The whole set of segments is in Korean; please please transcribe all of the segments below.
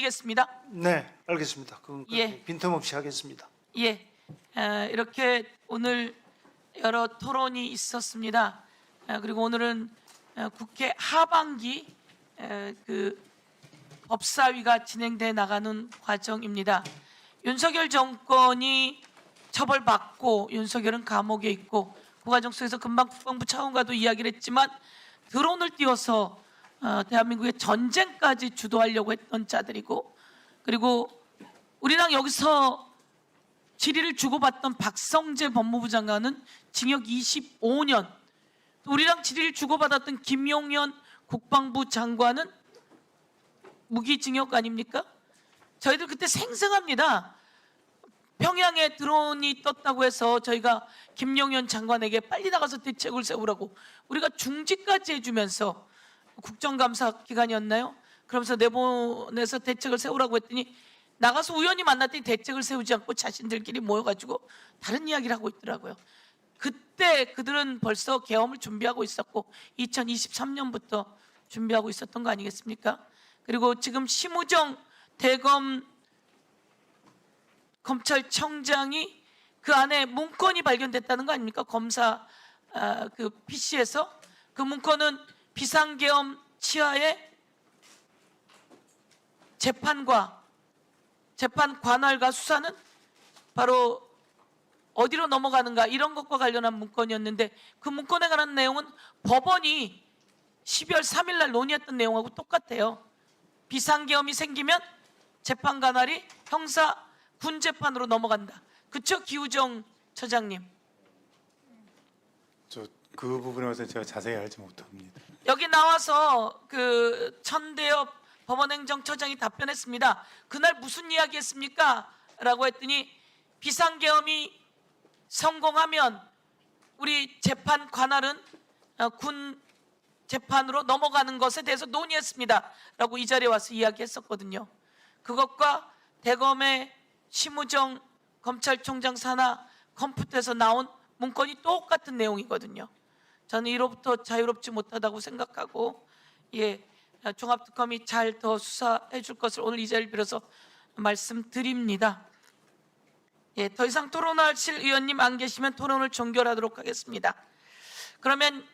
드리겠습니다. 네, 알겠습니다. 그건 예. 빈틈없이 하겠습니다. 예, 이렇게 오늘 여러 토론이 있었습니다. 그리고 오늘은 국회 하반기 그 법사위가 진행돼 나가는 과정입니다. 윤석열 정권이 처벌받고 윤석열은 감옥에 있고 그 과정 속에서 금방 국방부 차관과도 이야기를 했지만 드론을 띄워서 대한민국의 전쟁까지 주도하려고 했던 자들이고, 그리고 우리랑 여기서 질의를 주고받던 박성재 법무부 장관은 징역 25년, 우리랑 질의를 주고받았던 김용현 국방부 장관은 무기징역 아닙니까? 저희들 그때 생생합니다. 평양에 드론이 떴다고 해서 저희가 김용현 장관에게 빨리 나가서 대책을 세우라고 우리가 중지까지 해주면서, 국정감사 기간이었나요? 그러면서 내보내서 대책을 세우라고 했더니 나가서 우연히 만났더니 대책을 세우지 않고 자신들끼리 모여가지고 다른 이야기를 하고 있더라고요. 그때 그들은 벌써 계엄을 준비하고 있었고 2023년부터 준비하고 있었던 거 아니겠습니까? 그리고 지금 심우정 대검 검찰청장이 그 안에 문건이 발견됐다는 거 아닙니까? 검사 그 PC에서 그 문건은 비상계엄 치하의 재판과 재판 관할과 수사는 바로 어디로 넘어가는가, 이런 것과 관련한 문건이었는데 그 문건에 관한 내용은 법원이 12월 3일 날 논의했던 내용하고 똑같아요. 비상계엄이 생기면 재판 관할이 형사 군 재판으로 넘어간다. 그쵸, 기우정 처장님? 그 부분에 대해서 제가 자세히 알지 못합니다. 여기 나와서 그 천대엽 법원행정처장이 답변했습니다. 그날 무슨 이야기 했습니까? 라고 했더니 비상계엄이 성공하면 우리 재판 관할은 군 재판으로 넘어가는 것에 대해서 논의했습니다. 라고 이 자리에 와서 이야기했었거든요. 그것과 대검의 심우정 검찰총장 산하 컴퓨터에서 나온 문건이 똑같은 내용이거든요. 저는 이로부터 자유롭지 못하다고 생각하고, 종합특검이 잘 더 수사해 줄 것을 오늘 이 자리를 빌어서 말씀드립니다. 더 이상 토론하실 의원님 안 계시면 토론을 종결하도록 하겠습니다. 그러면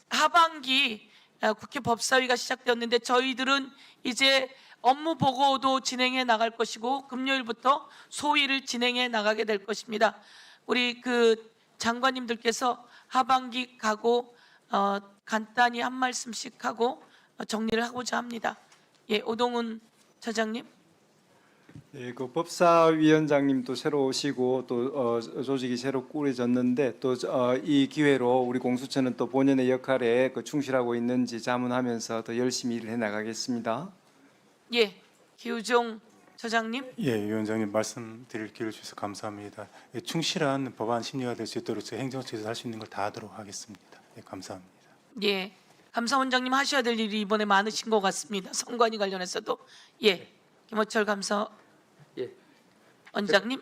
하반기 국회 법사위가 시작되었는데 저희들은 이제 업무 보고도 진행해 나갈 것이고 금요일부터 소위를 진행해 나가게 될 것입니다. 우리 그 장관님들께서 하반기 가고 간단히 한 말씀씩 하고 정리를 하고자 합니다. 오동훈 처장님. 그 법사위원장님도 새로 오시고 또 조직이 새로 꾸려졌는데 또 이 기회로 우리 공수처는 또 본연의 역할에 충실하고 있는지 자문하면서 더 열심히 일을 해 나가겠습니다. 기우종 처장님. 위원장님 말씀드릴 기회를 주셔서 감사합니다. 충실한 법안 심리가 될 수 있도록 저희 행정처에서 할 수 있는 걸 다 하도록 하겠습니다. 감사합니다. 감사원장님 하셔야 될 일이 이번에 많으신 것 같습니다. 선관위 관련해서도. 김호철 감사 원장님.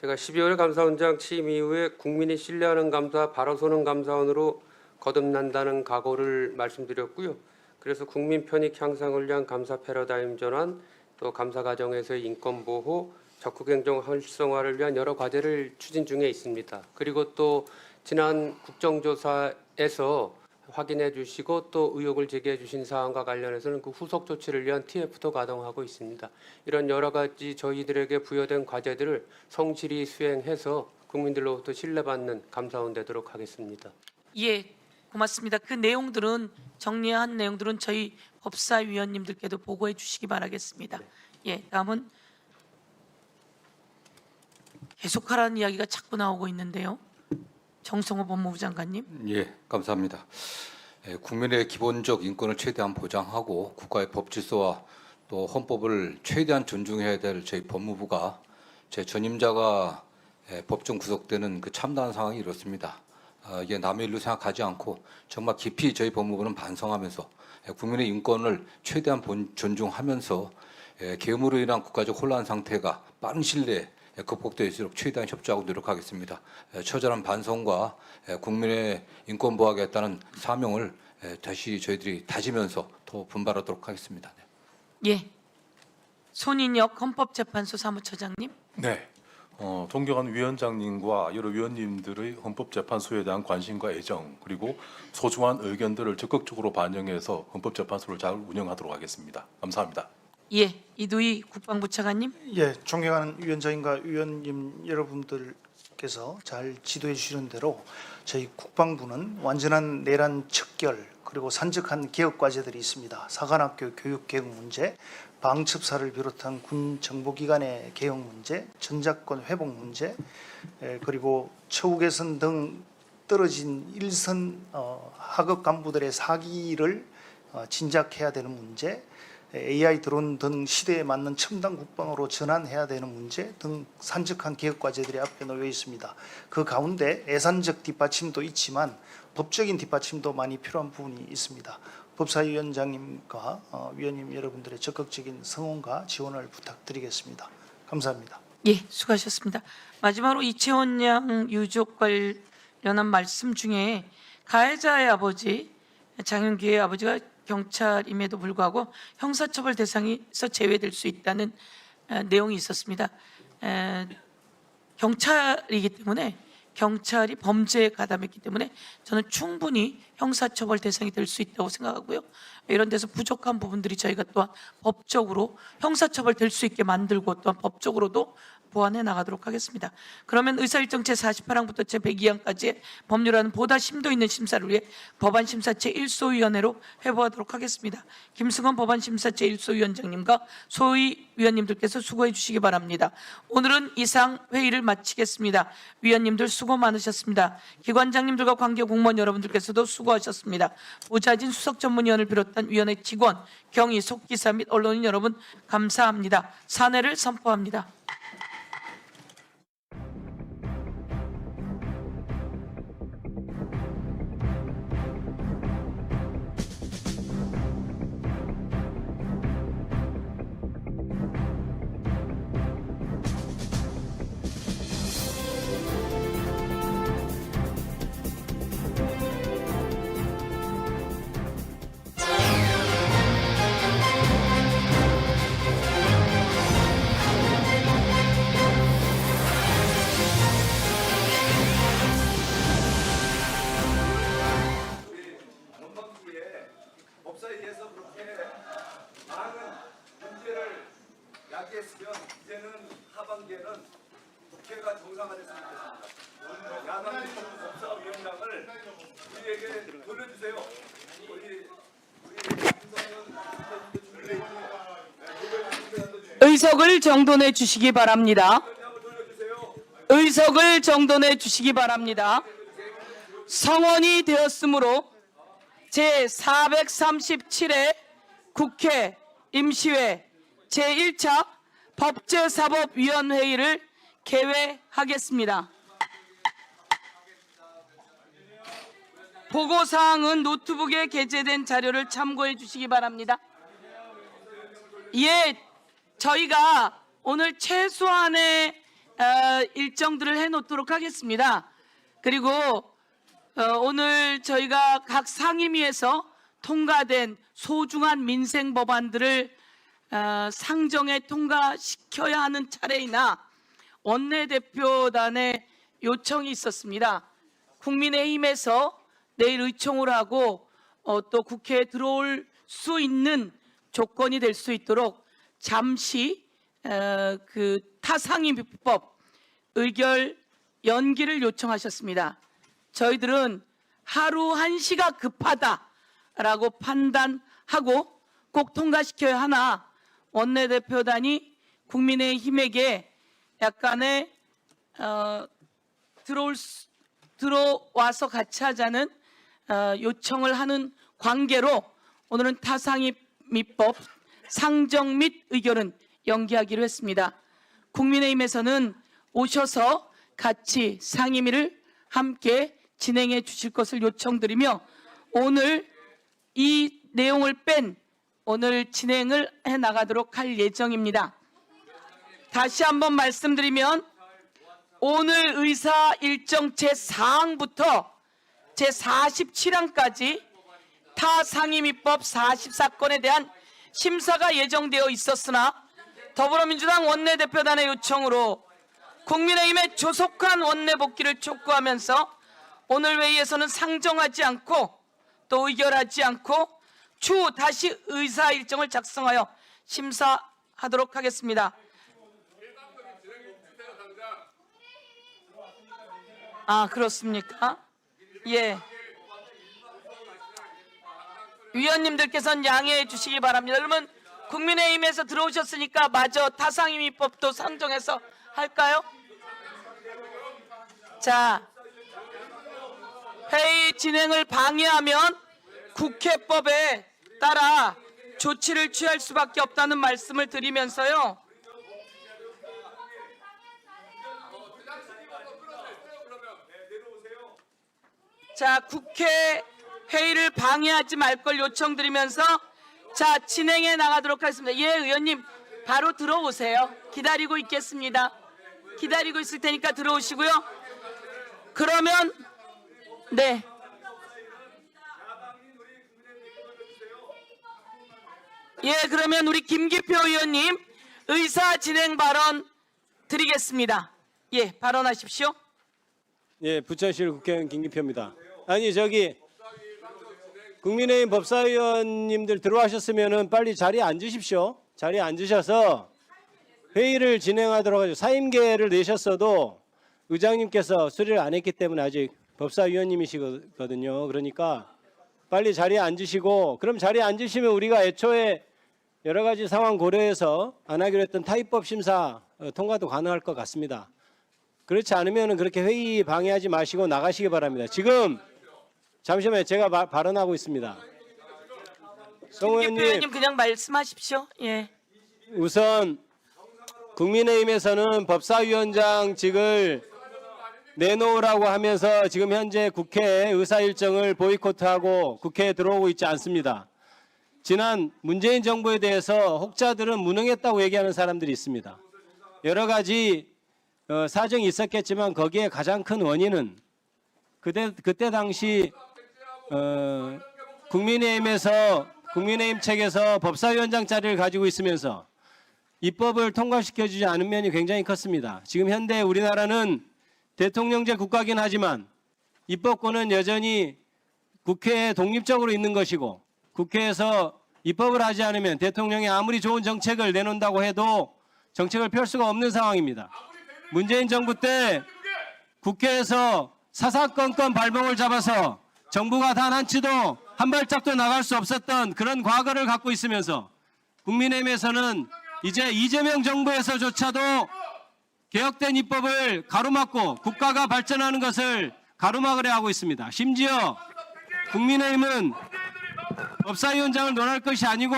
제가 12월에 감사원장 취임 이후에 국민이 신뢰하는 감사, 바로 서는 감사원으로 거듭난다는 각오를 말씀드렸고요. 그래서 국민 편익 향상을 위한 감사 패러다임 전환, 또 감사 과정에서의 인권 보호, 적극 행정 활성화를 위한 여러 과제를 추진 중에 있습니다. 그리고 또 지난 국정조사에서 확인해 주시고 또 의혹을 제기해 주신 사안과 관련해서는 그 후속 조치를 위한 TF도 가동하고 있습니다. 이런 여러 가지 저희들에게 부여된 과제들을 성실히 수행해서 국민들로부터 신뢰받는 감사원 되도록 하겠습니다. 고맙습니다. 그 내용들은 정리한 내용들은 저희 법사위원님들께도 보고해 주시기 바라겠습니다. 다음은 계속하라는 이야기가 자꾸 나오고 있는데요. 정성호 법무부 장관님. 감사합니다. 국민의 기본적 인권을 최대한 보장하고 국가의 법 질서와 또 헌법을 최대한 존중해야 될 저희 법무부가 제 전임자가 법정 구속되는 그 참담한 상황이 이렇습니다. 이게 남의 일로 생각하지 않고 정말 깊이 저희 법무부는 반성하면서 국민의 인권을 최대한 존중하면서 계엄으로 인한 국가적 혼란 상태가 빠른 시일 내에 극복될 수 있도록 최대한 협조하고 노력하겠습니다. 처절한 반성과 국민의 인권 보호하겠다는 사명을 다시 저희들이 다지면서 더 분발하도록 하겠습니다. 손인혁 헌법재판소 사무처장님. 네. 존경하는 위원장님과 여러 위원님들의 헌법재판소에 대한 관심과 애정 그리고 소중한 의견들을 적극적으로 반영해서 헌법재판소를 잘 운영하도록 하겠습니다. 감사합니다. 예, 이두희 국방부 차관님. 예, 존경하는 위원장님과 위원님 여러분들께서 잘 지도해 주시는 대로 저희 국방부는 완전한 내란 척결 그리고 산적한 개혁 과제들이 있습니다. 사관학교 교육 개혁 문제, 방첩사를 비롯한 군 정보기관의 개혁 문제, 전작권 회복 문제, 그리고 처우 개선 등 떨어진 일선 하급 간부들의 사기를 진작해야 되는 문제, AI 드론 등 시대에 맞는 첨단 국방으로 전환해야 되는 문제 등 산적한 개혁 과제들이 앞에 놓여 있습니다. 그 가운데 예산적 뒷받침도 있지만 법적인 뒷받침도 많이 필요한 부분이 있습니다. 법사위원장님과 위원님 여러분들의 적극적인 성원과 지원을 부탁드리겠습니다. 감사합니다. 예, 수고하셨습니다. 마지막으로 이채원 양 유족 관련한 말씀 중에 가해자의 아버지 장윤기의 아버지가 경찰임에도 불구하고 형사처벌 대상에서 제외될 수 있다는 내용이 있었습니다. 경찰이기 때문에 경찰이 범죄에 가담했기 때문에 저는 충분히 형사처벌 대상이 될 수 있다고 생각하고요. 이런 데서 부족한 부분들이 저희가 또한 법적으로 형사처벌 될 수 있게 만들고 또한 법적으로도 보완해 나가도록 하겠습니다. 그러면 의사일정 제48항부터 제102항까지의 법률안은 보다 심도 있는 심사를 위해 법안심사 제1소위원회로 회부하도록 하겠습니다. 김승원 법안심사 제1소위원장님과 소위 위원님들께서 수고해 주시기 바랍니다. 오늘은 이상 회의를 마치겠습니다. 위원님들 수고 많으셨습니다. 기관장님들과 관계 공무원 여러분들께서도 수고하셨습니다. 보좌진 수석전문위원을 비롯한 위원회 직원, 경위, 속기사 및 언론인 여러분 감사합니다. 산회를 선포합니다. 법사위에서 그렇게 많은 문제를 야기했으면 이제는 하반기에는 국회가 정상화됐으면 좋겠습니다. 야당 법사위원장을 우리에게 돌려주세요. 의석을 정돈해 주시기 바랍니다. 의석을 정돈해 주시기 바랍니다. 성원이 되었으므로 제437회 국회 임시회 제1차 법제사법위원회의를 개회하겠습니다. 보고사항은 노트북에 게재된 자료를 참고해 주시기 바랍니다. 예, 저희가 오늘 최소한의 일정들을 해놓도록 하겠습니다. 그리고 오늘 저희가 각 상임위에서 통과된 소중한 민생 법안들을 상정에 통과시켜야 하는 차례이나 원내대표단의 요청이 있었습니다. 국민의힘에서 내일 의총을 하고 또 국회에 들어올 수 있는 조건이 될 수 있도록 잠시 그 타상임법 의결 연기를 요청하셨습니다. 저희들은 하루 1시가 급하다라고 판단하고 꼭 통과시켜야 하나 원내대표단이 국민의힘에게 약간의 들어와서 같이 하자는 요청을 하는 관계로 오늘은 타상임법 상정 및 의결은 연기하기로 했습니다. 국민의힘에서는 오셔서 같이 상임위를 함께 진행해 주실 것을 요청드리며 오늘 이 내용을 뺀 오늘 진행을 해 나가도록 할 예정입니다. 다시 한번 말씀드리면 오늘 의사 일정 제4항부터 제47항까지 타상임위법 44건에 대한 심사가 예정되어 있었으나 더불어민주당 원내대표단의 요청으로 국민의힘의 조속한 원내 복귀를 촉구하면서 오늘 회의에서는 상정하지 않고 또 의결하지 않고 추후 다시 의사 일정을 작성하여 심사하도록 하겠습니다. 아, 그렇습니까? 예. 위원님들께서는 양해해 주시기 바랍니다. 그러면 국민의힘에서 들어오셨으니까 마저 타상임위법도 상정해서 할까요? 자, 회의 진행을 방해하면 국회법에 따라 조치를 취할 수밖에 없다는 말씀을 드리면서요. 자, 국회 회의를 방해하지 말 걸 요청드리면서 자, 진행해 나가도록 하겠습니다. 예, 의원님 바로 들어오세요. 기다리고 있겠습니다. 기다리고 있을 테니까 들어오시고요. 그러면 네. 예, 그러면 우리 김기표 의원님 의사 진행 발언 드리겠습니다. 예, 발언하십시오. 예, 부천시 국회의원 김기표입니다. 아니 저기 국민의힘 법사위원님들 들어와셨으면은 빨리 자리에 앉으십시오. 자리에 앉으셔서 회의를 진행하도록 하죠. 사임계를 내셨어도 의장님께서 수리를 안 했기 때문에 아직 법사위원님이시거든요. 그러니까 빨리 자리에 앉으시고, 그럼 자리에 앉으시면 우리가 애초에 여러 가지 상황 고려해서 안 하기로 했던 타입법 심사 통과도 가능할 것 같습니다. 그렇지 않으면 그렇게 회의 방해하지 마시고 나가시기 바랍니다. 지금 잠시만요. 제가 발언하고 있습니다. 송 김기표 의원님 그냥 말씀하십시오. 예. 우선 국민의힘에서는 법사위원장직을 내놓으라고 하면서 지금 현재 국회 의사 일정을 보이콧하고 국회에 들어오고 있지 않습니다. 지난 문재인 정부에 대해서 혹자들은 무능했다고 얘기하는 사람들이 있습니다. 여러 가지 사정이 있었겠지만 거기에 가장 큰 원인은 그때 당시 국민의힘 측에서 법사위원장 자리를 가지고 있으면서 입법을 통과시켜주지 않은 면이 굉장히 컸습니다. 지금 현대 우리나라는 대통령제 국가긴 하지만 입법권은 여전히 국회에 독립적으로 있는 것이고, 국회에서 입법을 하지 않으면 대통령이 아무리 좋은 정책을 내놓는다고 해도 정책을 펼 수가 없는 상황입니다. 문재인 정부 때 국회에서 사사건건 발목을 잡아서 정부가 단 한치도 한 발짝도 나갈 수 없었던 그런 과거를 갖고 있으면서 국민의힘에서는 이제 이재명 정부에서조차도 개혁된 입법을 가로막고 국가가 발전하는 것을 가로막으려 하고 있습니다. 심지어 국민의힘은 법사위원장을 논할 것이 아니고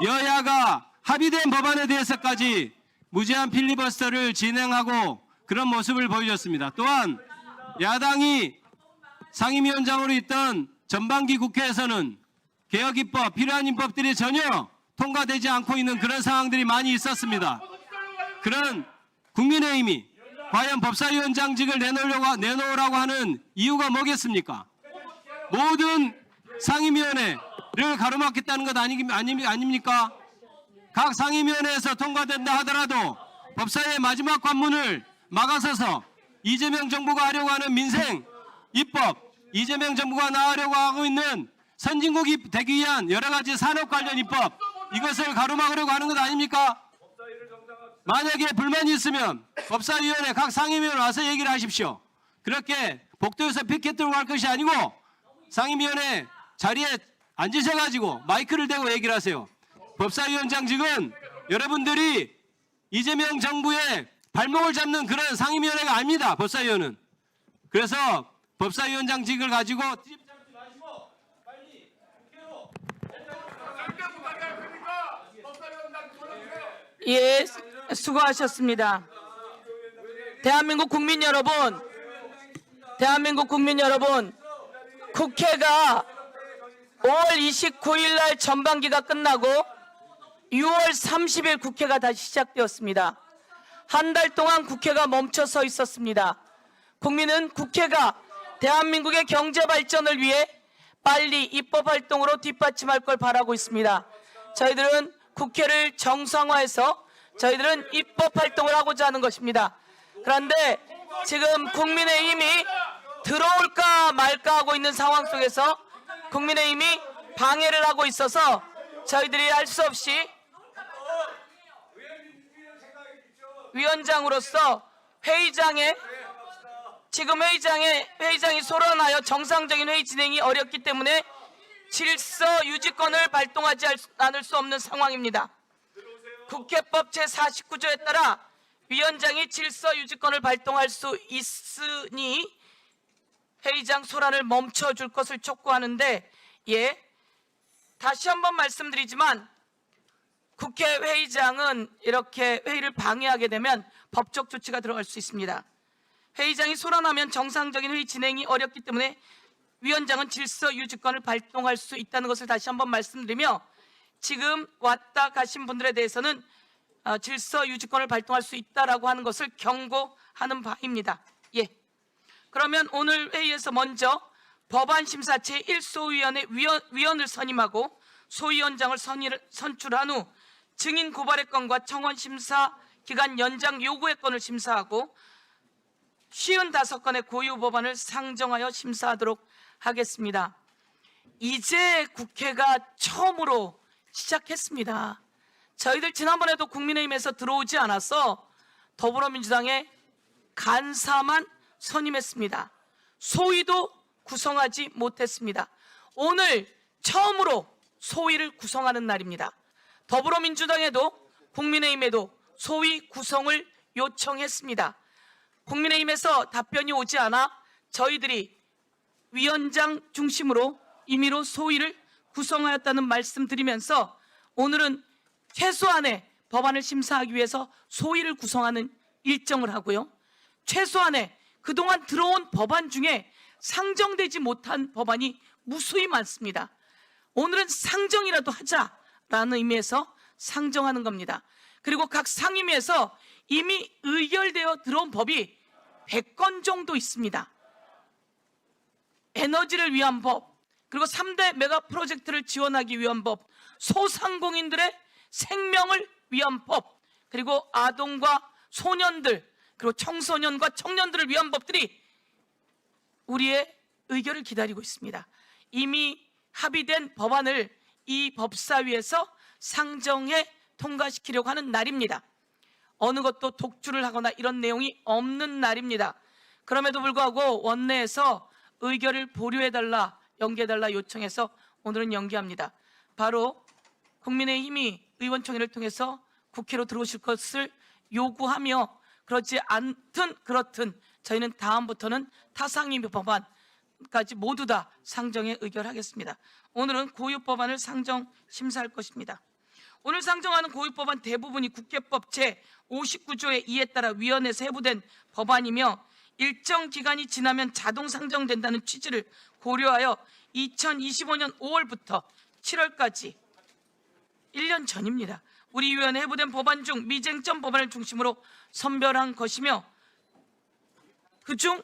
여야가 합의된 법안에 대해서까지 무제한 필리버스터를 진행하고 그런 모습을 보여줬습니다. 또한 야당이 상임위원장으로 있던 전반기 국회에서는 개혁 입법, 필요한 입법들이 전혀 통과되지 않고 있는 그런 상황들이 많이 있었습니다. 그런 국민의힘이 과연 법사위원장직을 내놓으라고 하는 이유가 뭐겠습니까? 모든 상임위원회를 가로막겠다는 것 아닙니까? 각 상임위원회에서 통과된다 하더라도 법사위의 마지막 관문을 막아서서 이재명 정부가 하려고 하는 민생 입법, 이재명 정부가 나가려고 하고 있는 선진국이 되기 위한 여러 가지 산업 관련 입법, 이것을 가로막으려고 하는 것 아닙니까? 만약에 불만이 있으면 법사위원회 각 상임위원회 와서 얘기를 하십시오. 그렇게 복도에서 피켓 들고 갈 것이 아니고 상임위원회 자리에 앉으셔가지고 마이크를 대고 얘기를 하세요. 법사위원장직은 여러분들이 이재명 정부의 발목을 잡는 그런 상임위원회가 아닙니다. 법사위원은. 그래서 법사위원장직을 가지고 예, 수고하셨습니다. 대한민국 국민 여러분, 국회가 5월 29일 날 전반기가 끝나고 6월 30일 국회가 다시 시작되었습니다. 한 달 동안 국회가 멈춰 서 있었습니다. 국민은 국회가 대한민국의 경제 발전을 위해 빨리 입법 활동으로 뒷받침할 걸 바라고 있습니다. 저희들은 국회를 정상화해서 저희들은 입법 활동을 하고자 하는 것입니다. 그런데 지금 국민의힘이 들어올까 말까 하고 있는 상황 속에서 국민의힘이 방해를 하고 있어서 저희들이 할 수 없이 위원장으로서 지금 회의장이 소란하여 정상적인 회의 진행이 어렵기 때문에 질서 유지권을 발동하지 않을 수 없는 상황입니다. 국회법 제49조에 따라 위원장이 질서 유지권을 발동할 수 있으니 회의장 소란을 멈춰줄 것을 촉구하는데, 다시 한번 말씀드리지만 국회 회의장은 이렇게 회의를 방해하게 되면 법적 조치가 들어갈 수 있습니다. 회의장이 소란하면 정상적인 회의 진행이 어렵기 때문에 위원장은 질서 유지권을 발동할 수 있다는 것을 다시 한번 말씀드리며, 지금 왔다 가신 분들에 대해서는 질서 유지권을 발동할 수 있다라고 하는 것을 경고하는 바입니다. 그러면 오늘 회의에서 먼저 법안심사 제1소위원회 위원을 선임하고 소위원장을 선출한 후 증인 고발의 건과 청원 심사 기간 연장 요구의 건을 심사하고 55건의 고유 법안을 상정하여 심사하도록 하겠습니다. 이제 국회가 처음으로 시작했습니다. 저희들 지난번에도 국민의힘에서 들어오지 않아서 더불어민주당의 간사만 선임했습니다. 소위도 구성하지 못했습니다. 오늘 처음으로 소위를 구성하는 날입니다. 더불어민주당에도 국민의힘에도 소위 구성을 요청했습니다. 국민의힘에서 답변이 오지 않아 저희들이 위원장 중심으로 임의로 소위를 구성하였다는 말씀드리면서 오늘은 최소한의 법안을 심사하기 위해서 소위를 구성하는 일정을 하고요. 최소한의 그동안 들어온 법안 중에 상정되지 못한 법안이 무수히 많습니다. 오늘은 상정이라도 하자라는 의미에서 상정하는 겁니다. 그리고 각 상임위에서 이미 의결되어 들어온 법이 100건 정도 있습니다. 에너지를 위한 법, 그리고 3대 메가 프로젝트를 지원하기 위한 법, 소상공인들의 생명을 위한 법, 그리고 아동과 소년들, 그리고 청소년과 청년들을 위한 법들이 우리의 의결을 기다리고 있습니다. 이미 합의된 법안을 이 법사위에서 상정해 통과시키려고 하는 날입니다. 어느 것도 독주를 하거나 이런 내용이 없는 날입니다. 그럼에도 불구하고 원내에서 의결을 보류해달라, 연기해달라 요청해서 오늘은 연기합니다. 바로 국민의힘이 의원총회를 통해서 국회로 들어오실 것을 요구하며, 그렇지 않든 그렇든 저희는 다음부터는 타상임의 법안까지 모두 다 상정에 의결하겠습니다. 오늘은 고유법안을 상정 심사할 것입니다. 오늘 상정하는 고유법안 대부분이 국회법 제59조의 2에 따라 위원회에서 해부된 법안이며 일정 기간이 지나면 자동 상정된다는 취지를 고려하여 2025년 5월부터 7월까지 1년 전입니다. 우리 위원회 해부된 법안 중 미쟁점 법안을 중심으로 선별한 것이며, 그중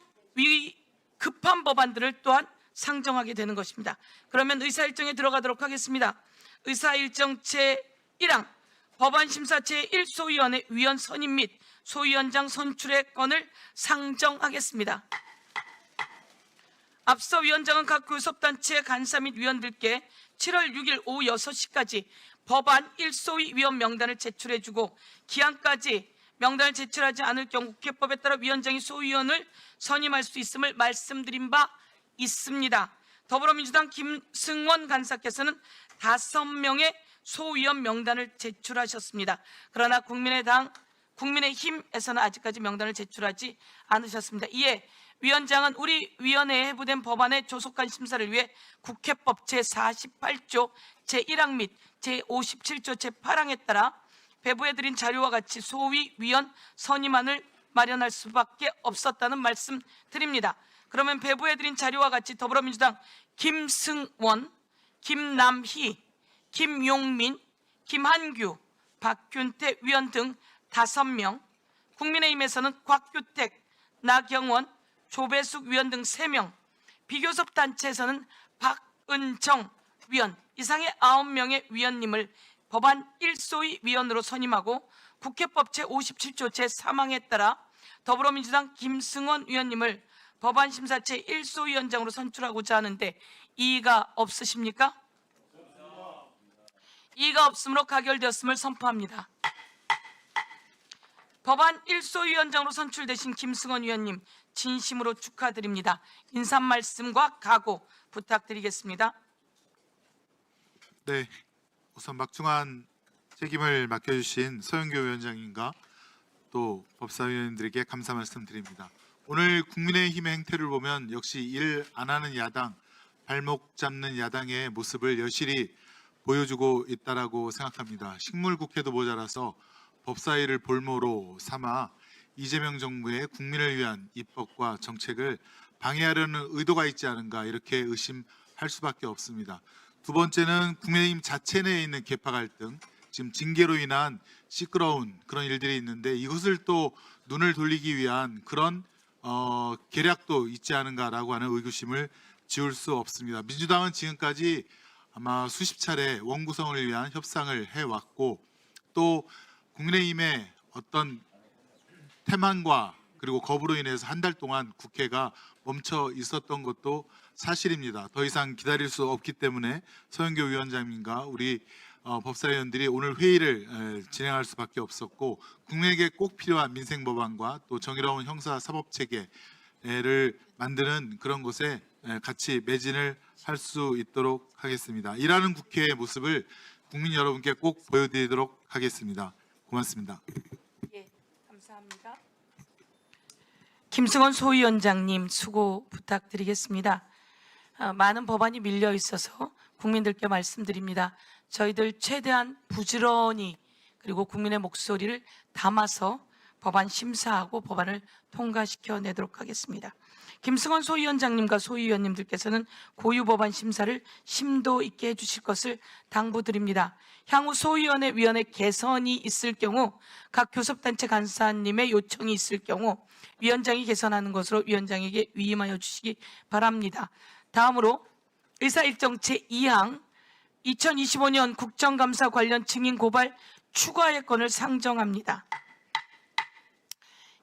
급한 법안들을 또한 상정하게 되는 것입니다. 그러면 의사일정에 들어가도록 하겠습니다. 의사일정 제1항 법안심사 제1소위원회 위원 선임 및 소위원장 선출의 건을 상정하겠습니다. 앞서 위원장은 각 교섭단체 간사 및 위원들께 7월 6일 오후 6시까지 법안 1소위 위원 명단을 제출해주고 기한까지 명단을 제출하지 않을 경우 국회법에 따라 위원장이 소위원을 선임할 수 있음을 말씀드린 바 있습니다. 더불어민주당 김승원 간사께서는 5명의 소위원 명단을 제출하셨습니다. 그러나 국민의힘에서는 아직까지 명단을 제출하지 않으셨습니다. 이에 위원장은 우리 위원회에 해부된 법안의 조속한 심사를 위해 국회법 제48조 제1항 및 제57조 제8항에 따라 배부해드린 자료와 같이 소위 위원 선임안을 마련할 수밖에 없었다는 말씀 드립니다. 그러면 배부해드린 자료와 같이 더불어민주당 김승원, 김남희, 김용민, 김한규, 박균태 위원 등 5명, 국민의힘에서는 곽규택, 나경원, 조배숙 위원 등 3명, 비교섭단체에서는 박은정 위원 이상의 9명의 위원님을 법안 1소위 위원으로 선임하고 국회법 제57조 제3항에 따라 더불어민주당 김승원 위원님을 법안심사체 1소위원장으로 선출하고자 하는데 이의가 없으십니까? 이의가 없으므로 가결되었음을 선포합니다. 법안 1소위원장으로 선출되신 김승원 위원님 진심으로 축하드립니다. 인사 말씀과 각오 부탁드리겠습니다. 네, 우선 막중한 책임을 맡겨주신 서영교 위원장님과 또 법사위원들에게 감사 말씀드립니다. 오늘 국민의힘의 행태를 보면 역시 일 안 하는 야당, 발목 잡는 야당의 모습을 여실히 보여주고 있다라고 생각합니다. 식물국회도 모자라서 법사위를 볼모로 삼아 이재명 정부의 국민을 위한 입법과 정책을 방해하려는 의도가 있지 않은가 이렇게 의심할 수밖에 없습니다. 두 번째는 국민의힘 자체 내에 있는 계파 갈등, 지금 징계로 인한 시끄러운 그런 일들이 있는데 이것을 또 눈을 돌리기 위한 그런 계략도 있지 않은가라고 하는 의구심을 지울 수 없습니다. 민주당은 지금까지 아마 수십 차례 원구성을 위한 협상을 해왔고 또 국민의힘의 어떤 태만과 그리고 거부로 인해서 한 달 동안 국회가 멈춰 있었던 것도 사실입니다. 더 이상 기다릴 수 없기 때문에 서영교 위원장님과 우리 법사위원들이 오늘 회의를 진행할 수밖에 없었고 국민에게 꼭 필요한 민생 법안과 또 정의로운 형사 사법 체계를 만드는 그런 것에 같이 매진을 할 수 있도록 하겠습니다. 일하는 국회의 모습을 국민 여러분께 꼭 보여드리도록 하겠습니다. 고맙습니다. 예, 감사합니다. 김승원 소위원장님 수고 부탁드리겠습니다. 많은 법안이 밀려 있어서 국민들께 말씀드립니다. 저희들 최대한 부지런히 그리고 국민의 목소리를 담아서 법안 심사하고 법안을 통과시켜 내도록 하겠습니다. 김승원 소위원장님과 소위원님들께서는 고유 법안 심사를 심도 있게 해주실 것을 당부드립니다. 향후 소위원회 위원회 개선이 있을 경우 각 교섭단체 간사님의 요청이 있을 경우 위원장이 개선하는 것으로 위원장에게 위임하여 주시기 바랍니다. 다음으로 의사일정 제2항 2025년 국정감사 관련 증인 고발 추가의 건을 상정합니다.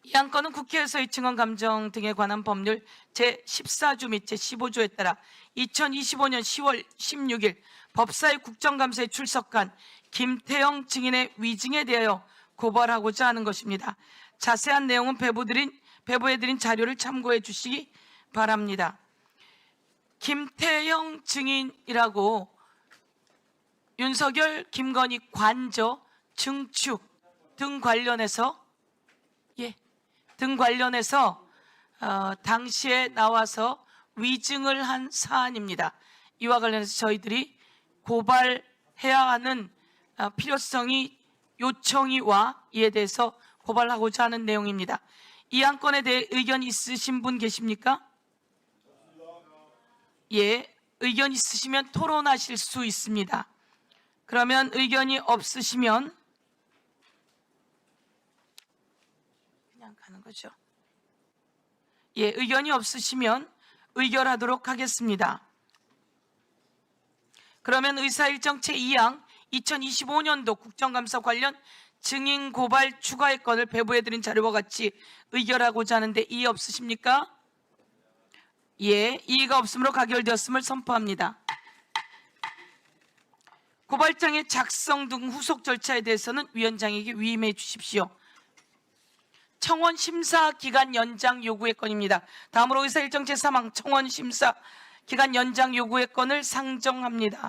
이 안건은 국회에서의 증언 감정 등에 관한 법률 제14조 및 제15조에 따라 2025년 10월 16일 법사위 국정감사에 출석한 김태형 증인의 위증에 대하여 고발하고자 하는 것입니다. 자세한 내용은 배부해드린 자료를 참고해 주시기 바랍니다. 김태형 증인이라고 윤석열, 김건희 관저, 증축 등 관련해서 당시에 나와서 위증을 한 사안입니다. 이와 관련해서 저희들이 고발해야 하는 필요성이 요청이 와 이에 대해서 고발하고자 하는 내용입니다. 이 안건에 대해 의견 있으신 분 계십니까? 예, 의견 있으시면 토론하실 수 있습니다. 그러면 의견이 없으시면 그냥 가는 거죠. 예, 의견이 없으시면 의결하도록 하겠습니다. 그러면 의사일정 제2항 2025년도 국정감사 관련 증인 고발 추가의 건을 배부해드린 자료와 같이 의결하고자 하는데 이의 없으십니까? 예, 이의가 없으므로 가결되었음을 선포합니다. 고발장의 작성 등 후속 절차에 대해서는 위원장에게 위임해 주십시오. 청원 심사 기간 연장 요구의 건입니다. 다음으로 의사일정 제3항 청원 심사 기간 연장 요구의 건을 상정합니다.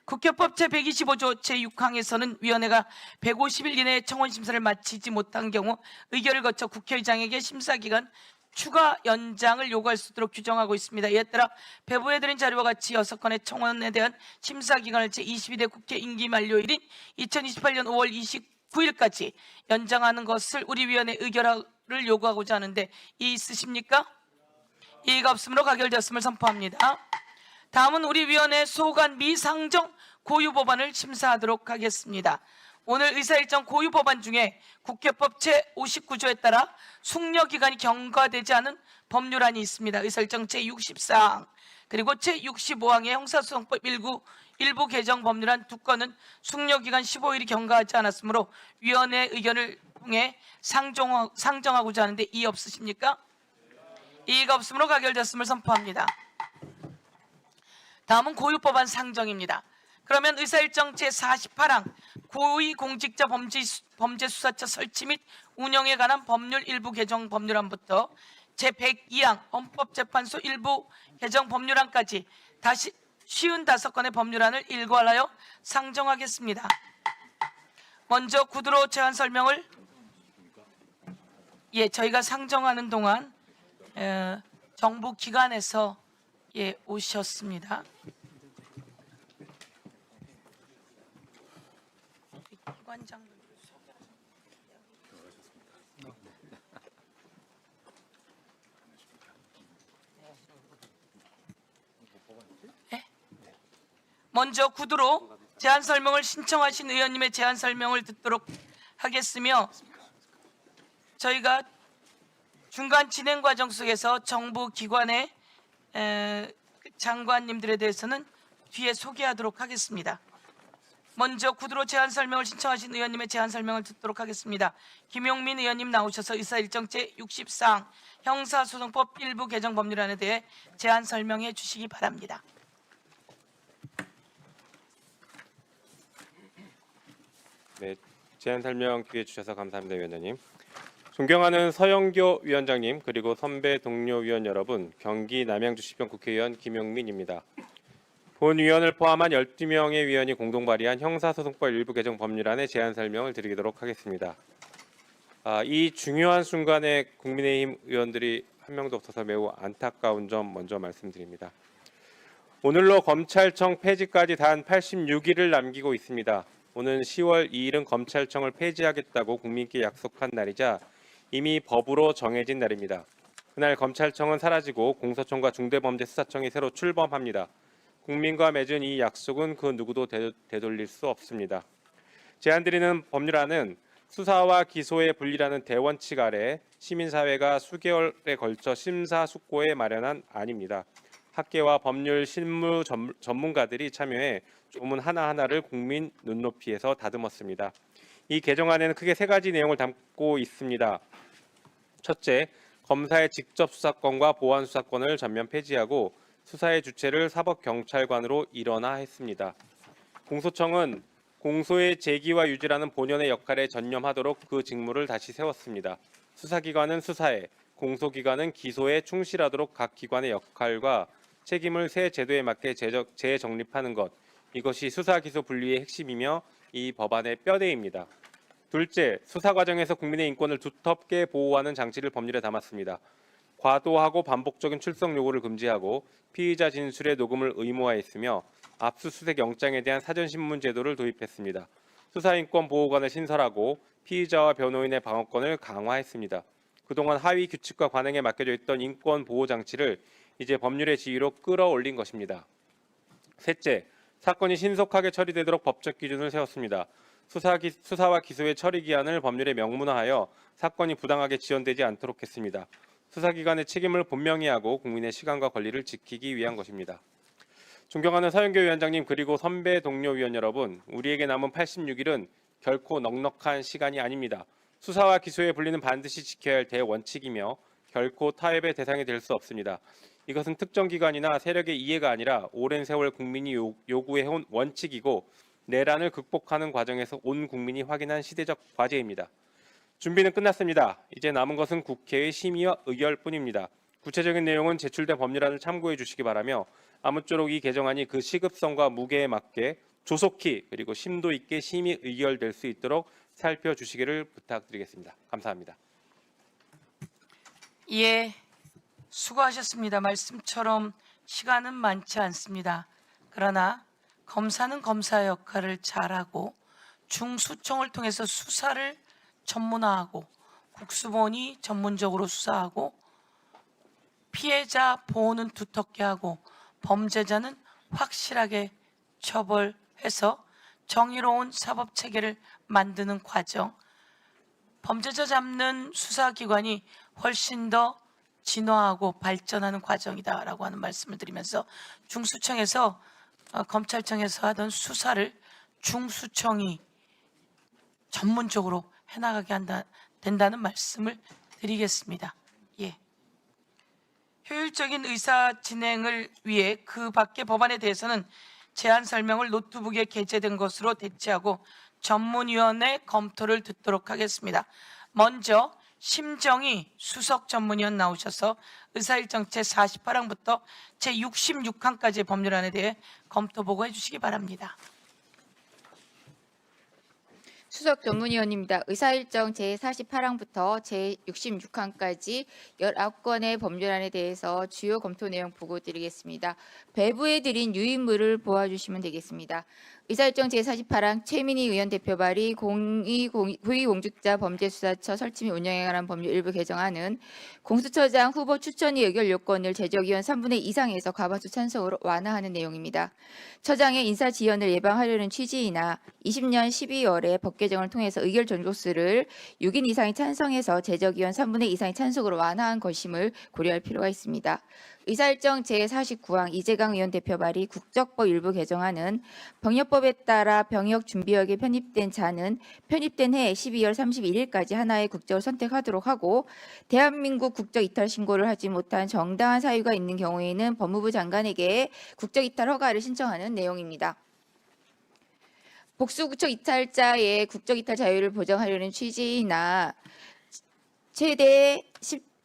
국회법 제125조 제6항에서는 위원회가 150일 이내에 청원 심사를 마치지 못한 경우 의결을 거쳐 국회의장에게 심사 기간 추가 연장을 요구할 수 있도록 규정하고 있습니다. 이에 따라 배부해드린 자료와 같이 6건의 청원에 대한 심사 기간을 제22대 국회 임기 만료일인 2028년 5월 29일까지 연장하는 것을 우리 위원회 의결을 요구하고자 하는데 이의 있으십니까? 이의가 없으므로 가결되었음을 선포합니다. 다음은 우리 위원회 소관 미상정 고유 법안을 심사하도록 하겠습니다. 오늘 의사일정 고유 법안 중에 국회법 제59조에 따라 숙려기간이 경과되지 않은 법률안이 있습니다. 의사일정 제64항 그리고 제65항의 형사소송법 일부 일부 개정 법률안 2건은 숙려기간 15일이 경과하지 않았으므로 위원회 의견을 통해 상정하고자 하는데 이의 없으십니까? 이의가 없으므로 가결됐음을 선포합니다. 다음은 고유법안 상정입니다. 그러면 의사일정 제48항 고위공직자 범죄수사처 설치 및 운영에 관한 법률 일부 개정 법률안부터 제102항 헌법재판소 일부 개정 법률안까지 다시 55건의 법률안을 일괄하여 상정하겠습니다. 먼저 구두로 제안 설명을 저희가 상정하는 동안 정부 기관에서 오셨습니다. 기관장 먼저 구두로 제안 설명을 신청하신 의원님의 제안 설명을 듣도록 하겠으며 저희가 중간 진행 과정 속에서 정부 기관의 장관님들에 대해서는 뒤에 소개하도록 하겠습니다. 먼저 구두로 제안 설명을 신청하신 의원님의 제안 설명을 듣도록 하겠습니다. 김용민 의원님 나오셔서 의사일정 제64항 형사소송법 일부 개정 법률안에 대해 제안 설명해 주시기 바랍니다. 네, 제안 설명 기회 주셔서 감사합니다, 위원장님. 존경하는 서영교 위원장님 그리고 선배 동료 위원 여러분, 경기 남양주시병 국회의원 김용민입니다. 본 위원을 포함한 12명의 위원이 공동 발의한 형사소송법 일부 개정 법률안의 제안 설명을 드리도록 하겠습니다. 이 중요한 순간에 국민의힘 의원들이 한 명도 없어서 매우 안타까운 점 먼저 말씀드립니다. 오늘로 검찰청 폐지까지 단 86일을 남기고 있습니다. 오는 10월 2일은 검찰청을 폐지하겠다고 국민께 약속한 날이자 이미 법으로 정해진 날입니다. 그날 검찰청은 사라지고 공소청과 중대범죄수사청이 새로 출범합니다. 국민과 맺은 이 약속은 그 누구도 되돌릴 수 없습니다. 제안드리는 법률안은 수사와 기소의 분리라는 대원칙 아래 시민사회가 수개월에 걸쳐 심사숙고에 마련한 안입니다. 학계와 법률 실무 전문가들이 참여해 조문 하나하나를 국민 눈높이에서 다듬었습니다. 이 개정안에는 크게 3가지 내용을 담고 있습니다. 첫째, 검사의 직접 수사권과 보완 수사권을 전면 폐지하고 수사의 주체를 사법경찰관으로 일원화했습니다. 공소청은 공소의 제기와 유지라는 본연의 역할에 전념하도록 그 직무를 다시 세웠습니다. 수사기관은 수사에, 공소기관은 기소에 충실하도록 각 기관의 역할과 책임을 새 제도에 맞게 재정립하는 것, 이것이 수사기소 분리의 핵심이며 이 법안의 뼈대입니다. 둘째, 수사 과정에서 국민의 인권을 두텁게 보호하는 장치를 법률에 담았습니다. 과도하고 반복적인 출석 요구를 금지하고 피의자 진술의 녹음을 의무화했으며 압수수색 영장에 대한 사전신문 제도를 도입했습니다. 수사인권 보호관을 신설하고 피의자와 변호인의 방어권을 강화했습니다. 그동안 하위 규칙과 관행에 맡겨져 있던 인권 보호 장치를 이제 법률의 지위로 끌어올린 것입니다. 셋째, 사건이 신속하게 처리되도록 법적 기준을 세웠습니다. 수사와 기소의 처리 기한을 법률에 명문화하여 사건이 부당하게 지연되지 않도록 했습니다. 수사기관의 책임을 분명히 하고 국민의 시간과 권리를 지키기 위한 것입니다. 존경하는 서영교 위원장님 그리고 선배 동료 위원 여러분, 우리에게 남은 86일은 결코 넉넉한 시간이 아닙니다. 수사와 기소의 분리는 반드시 지켜야 할 대원칙이며 결코 타협의 대상이 될 수 없습니다. 이것은 특정 기관이나 세력의 이해가 아니라 오랜 세월 국민이 요구해온 원칙이고 내란을 극복하는 과정에서 온 국민이 확인한 시대적 과제입니다. 준비는 끝났습니다. 이제 남은 것은 국회의 심의와 의결뿐입니다. 구체적인 내용은 제출된 법률안을 참고해 주시기 바라며 아무쪼록 이 개정안이 그 시급성과 무게에 맞게 조속히 그리고 심도 있게 심의 의결될 수 있도록 살펴주시기를 부탁드리겠습니다. 감사합니다. 예, 수고하셨습니다. 말씀처럼 시간은 많지 않습니다. 그러나 검사는 검사의 역할을 잘하고 중수청을 통해서 수사를 전문화하고 국수본이 전문적으로 수사하고 피해자 보호는 두텁게 하고 범죄자는 확실하게 처벌해서 정의로운 사법체계를 만드는 과정, 범죄자 잡는 수사기관이 훨씬 더 진화하고 발전하는 과정이다라고 하는 말씀을 드리면서 중수청에서 검찰청에서 하던 수사를 중수청이 전문적으로 해나가게 된다는 말씀을 드리겠습니다. 예. 효율적인 의사 진행을 위해 그 밖의 법안에 대해서는 제안 설명을 노트북에 게재된 것으로 대체하고 전문위원회 검토를 듣도록 하겠습니다. 먼저 심정희 수석 전문위원 나오셔서 의사일정 제48항부터 제66항까지의 법률안에 대해 검토 보고해 주시기 바랍니다. 수석 전문위원입니다. 의사일정 제48항부터 제66항까지 19건의 법률안에 대해서 주요 검토 내용 보고 드리겠습니다. 배부해 드린 유인물을 보아주시면 되겠습니다. 의사일정 제48항 최민희 의원 대표 발의 고위공직자 범죄수사처 설치 및 운영에 관한 법률 일부 개정안은 공수처장 후보 추천위 의결 요건을 제적위원 3분의 2 이상에서 과반수 찬성으로 완화하는 내용입니다. 처장의 인사 지연을 예방하려는 취지이나 20년 12월에 법 개정을 통해서 의결 전족수를 6인 이상이 찬성해서 제적위원 3분의 2 이상이 찬성으로 완화한 것임을 고려할 필요가 있습니다. 의사일정 제49항 이재강 의원 대표 발의 국적법 일부 개정안은 병역법에 따라 병역준비역에 편입된 자는 편입된 해 12월 31일까지 하나의 국적을 선택하도록 하고 대한민국 국적 이탈 신고를 하지 못한 정당한 사유가 있는 경우에는 법무부 장관에게 국적 이탈 허가를 신청하는 내용입니다. 복수국적 이탈자의 국적 이탈 자유를 보장하려는 취지이나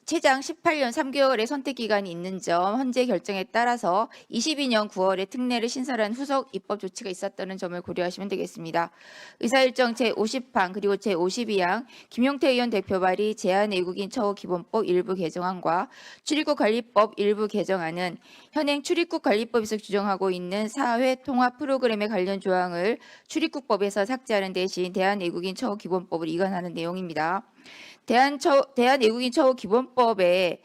최장 18년 3개월의 선택 기간이 있는 점 헌재 결정에 따라서 22년 9월에 특례를 신설한 후속 입법 조치가 있었다는 점을 고려하시면 되겠습니다. 의사일정 제50항 그리고 제52항 김용태 의원 대표 발의 제한외국인 처우 기본법 일부 개정안과 출입국 관리법 일부 개정안은 현행 출입국 관리법에서 규정하고 있는 사회 통합 프로그램에 관련 조항을 출입국법에서 삭제하는 대신 대한외국인 처우 기본법을 이관하는 내용입니다. 대한외국인 처우 기본법은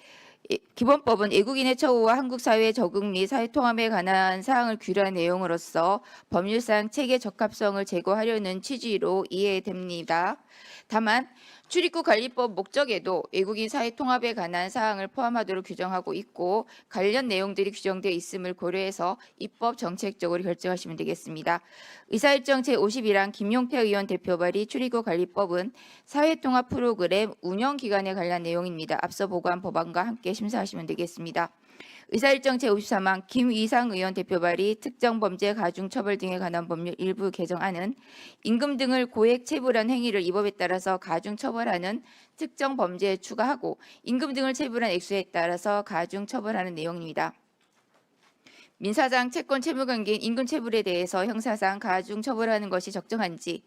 외국인의 처우와 한국 사회의 적응 및 사회 통합에 관한 사항을 규례한 내용으로서 법률상 체계 적합성을 제고하려는 취지로 이해됩니다. 다만 출입국 관리법 목적에도 외국인 사회 통합에 관한 사항을 포함하도록 규정하고 있고 관련 내용들이 규정되어 있음을 고려해서 입법 정책적으로 결정하시면 되겠습니다. 의사일정 제51항 김용태 의원 대표 발의 출입국 관리법은 사회통합 프로그램 운영 기간에 관한 내용입니다. 앞서 보고한 법안과 함께 심사하시면 되겠습니다. 의사일정 제53항 김위상 의원 대표 발의 특정 범죄 가중 처벌 등에 관한 법률 일부 개정안은 임금 등을 고액 체불한 행위를 이 법에 따라서 가중 처벌하는 특정 범죄에 추가하고 임금 등을 체불한 액수에 따라서 가중 처벌하는 내용입니다. 민사상 채권 채무 관계인 임금 체불에 대해서 형사상 가중 처벌하는 것이 적정한지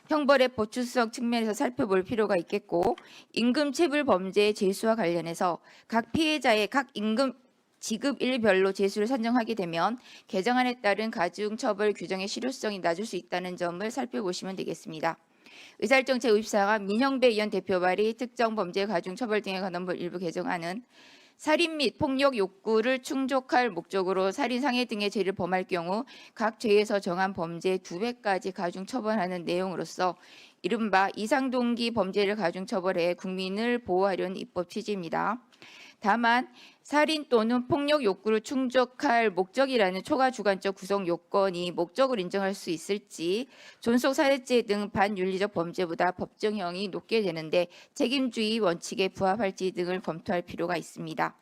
형벌의 보충성 측면에서 살펴볼 필요가 있겠고 임금 체불 범죄의 죄수와 관련해서 각 피해자의 각 임금 지급일별로 죄수를 산정하게 되면 개정안에 따른 가중처벌 규정의 실효성이 낮을 수 있다는 점을 살펴보시면 되겠습니다. 의사일정 제54항 민형배 의원 대표 발의 특정 범죄 가중처벌 등에 관한 법 일부 개정안은 살인 및 폭력 욕구를 충족할 목적으로 살인, 상해 등의 죄를 범할 경우 각 죄에서 정한 범죄의 2배까지 가중처벌하는 내용으로서 이른바 이상동기 범죄를 가중처벌해 국민을 보호하려는 입법 취지입니다. 다만 살인 또는 폭력 욕구를 충족할 목적이라는 초과 주관적 구성 요건이 목적을 인정할 수 있을지 존속 살해죄 등 반윤리적 범죄보다 법정형이 높게 되는데 책임주의 원칙에 부합할지 등을 검토할 필요가 있습니다.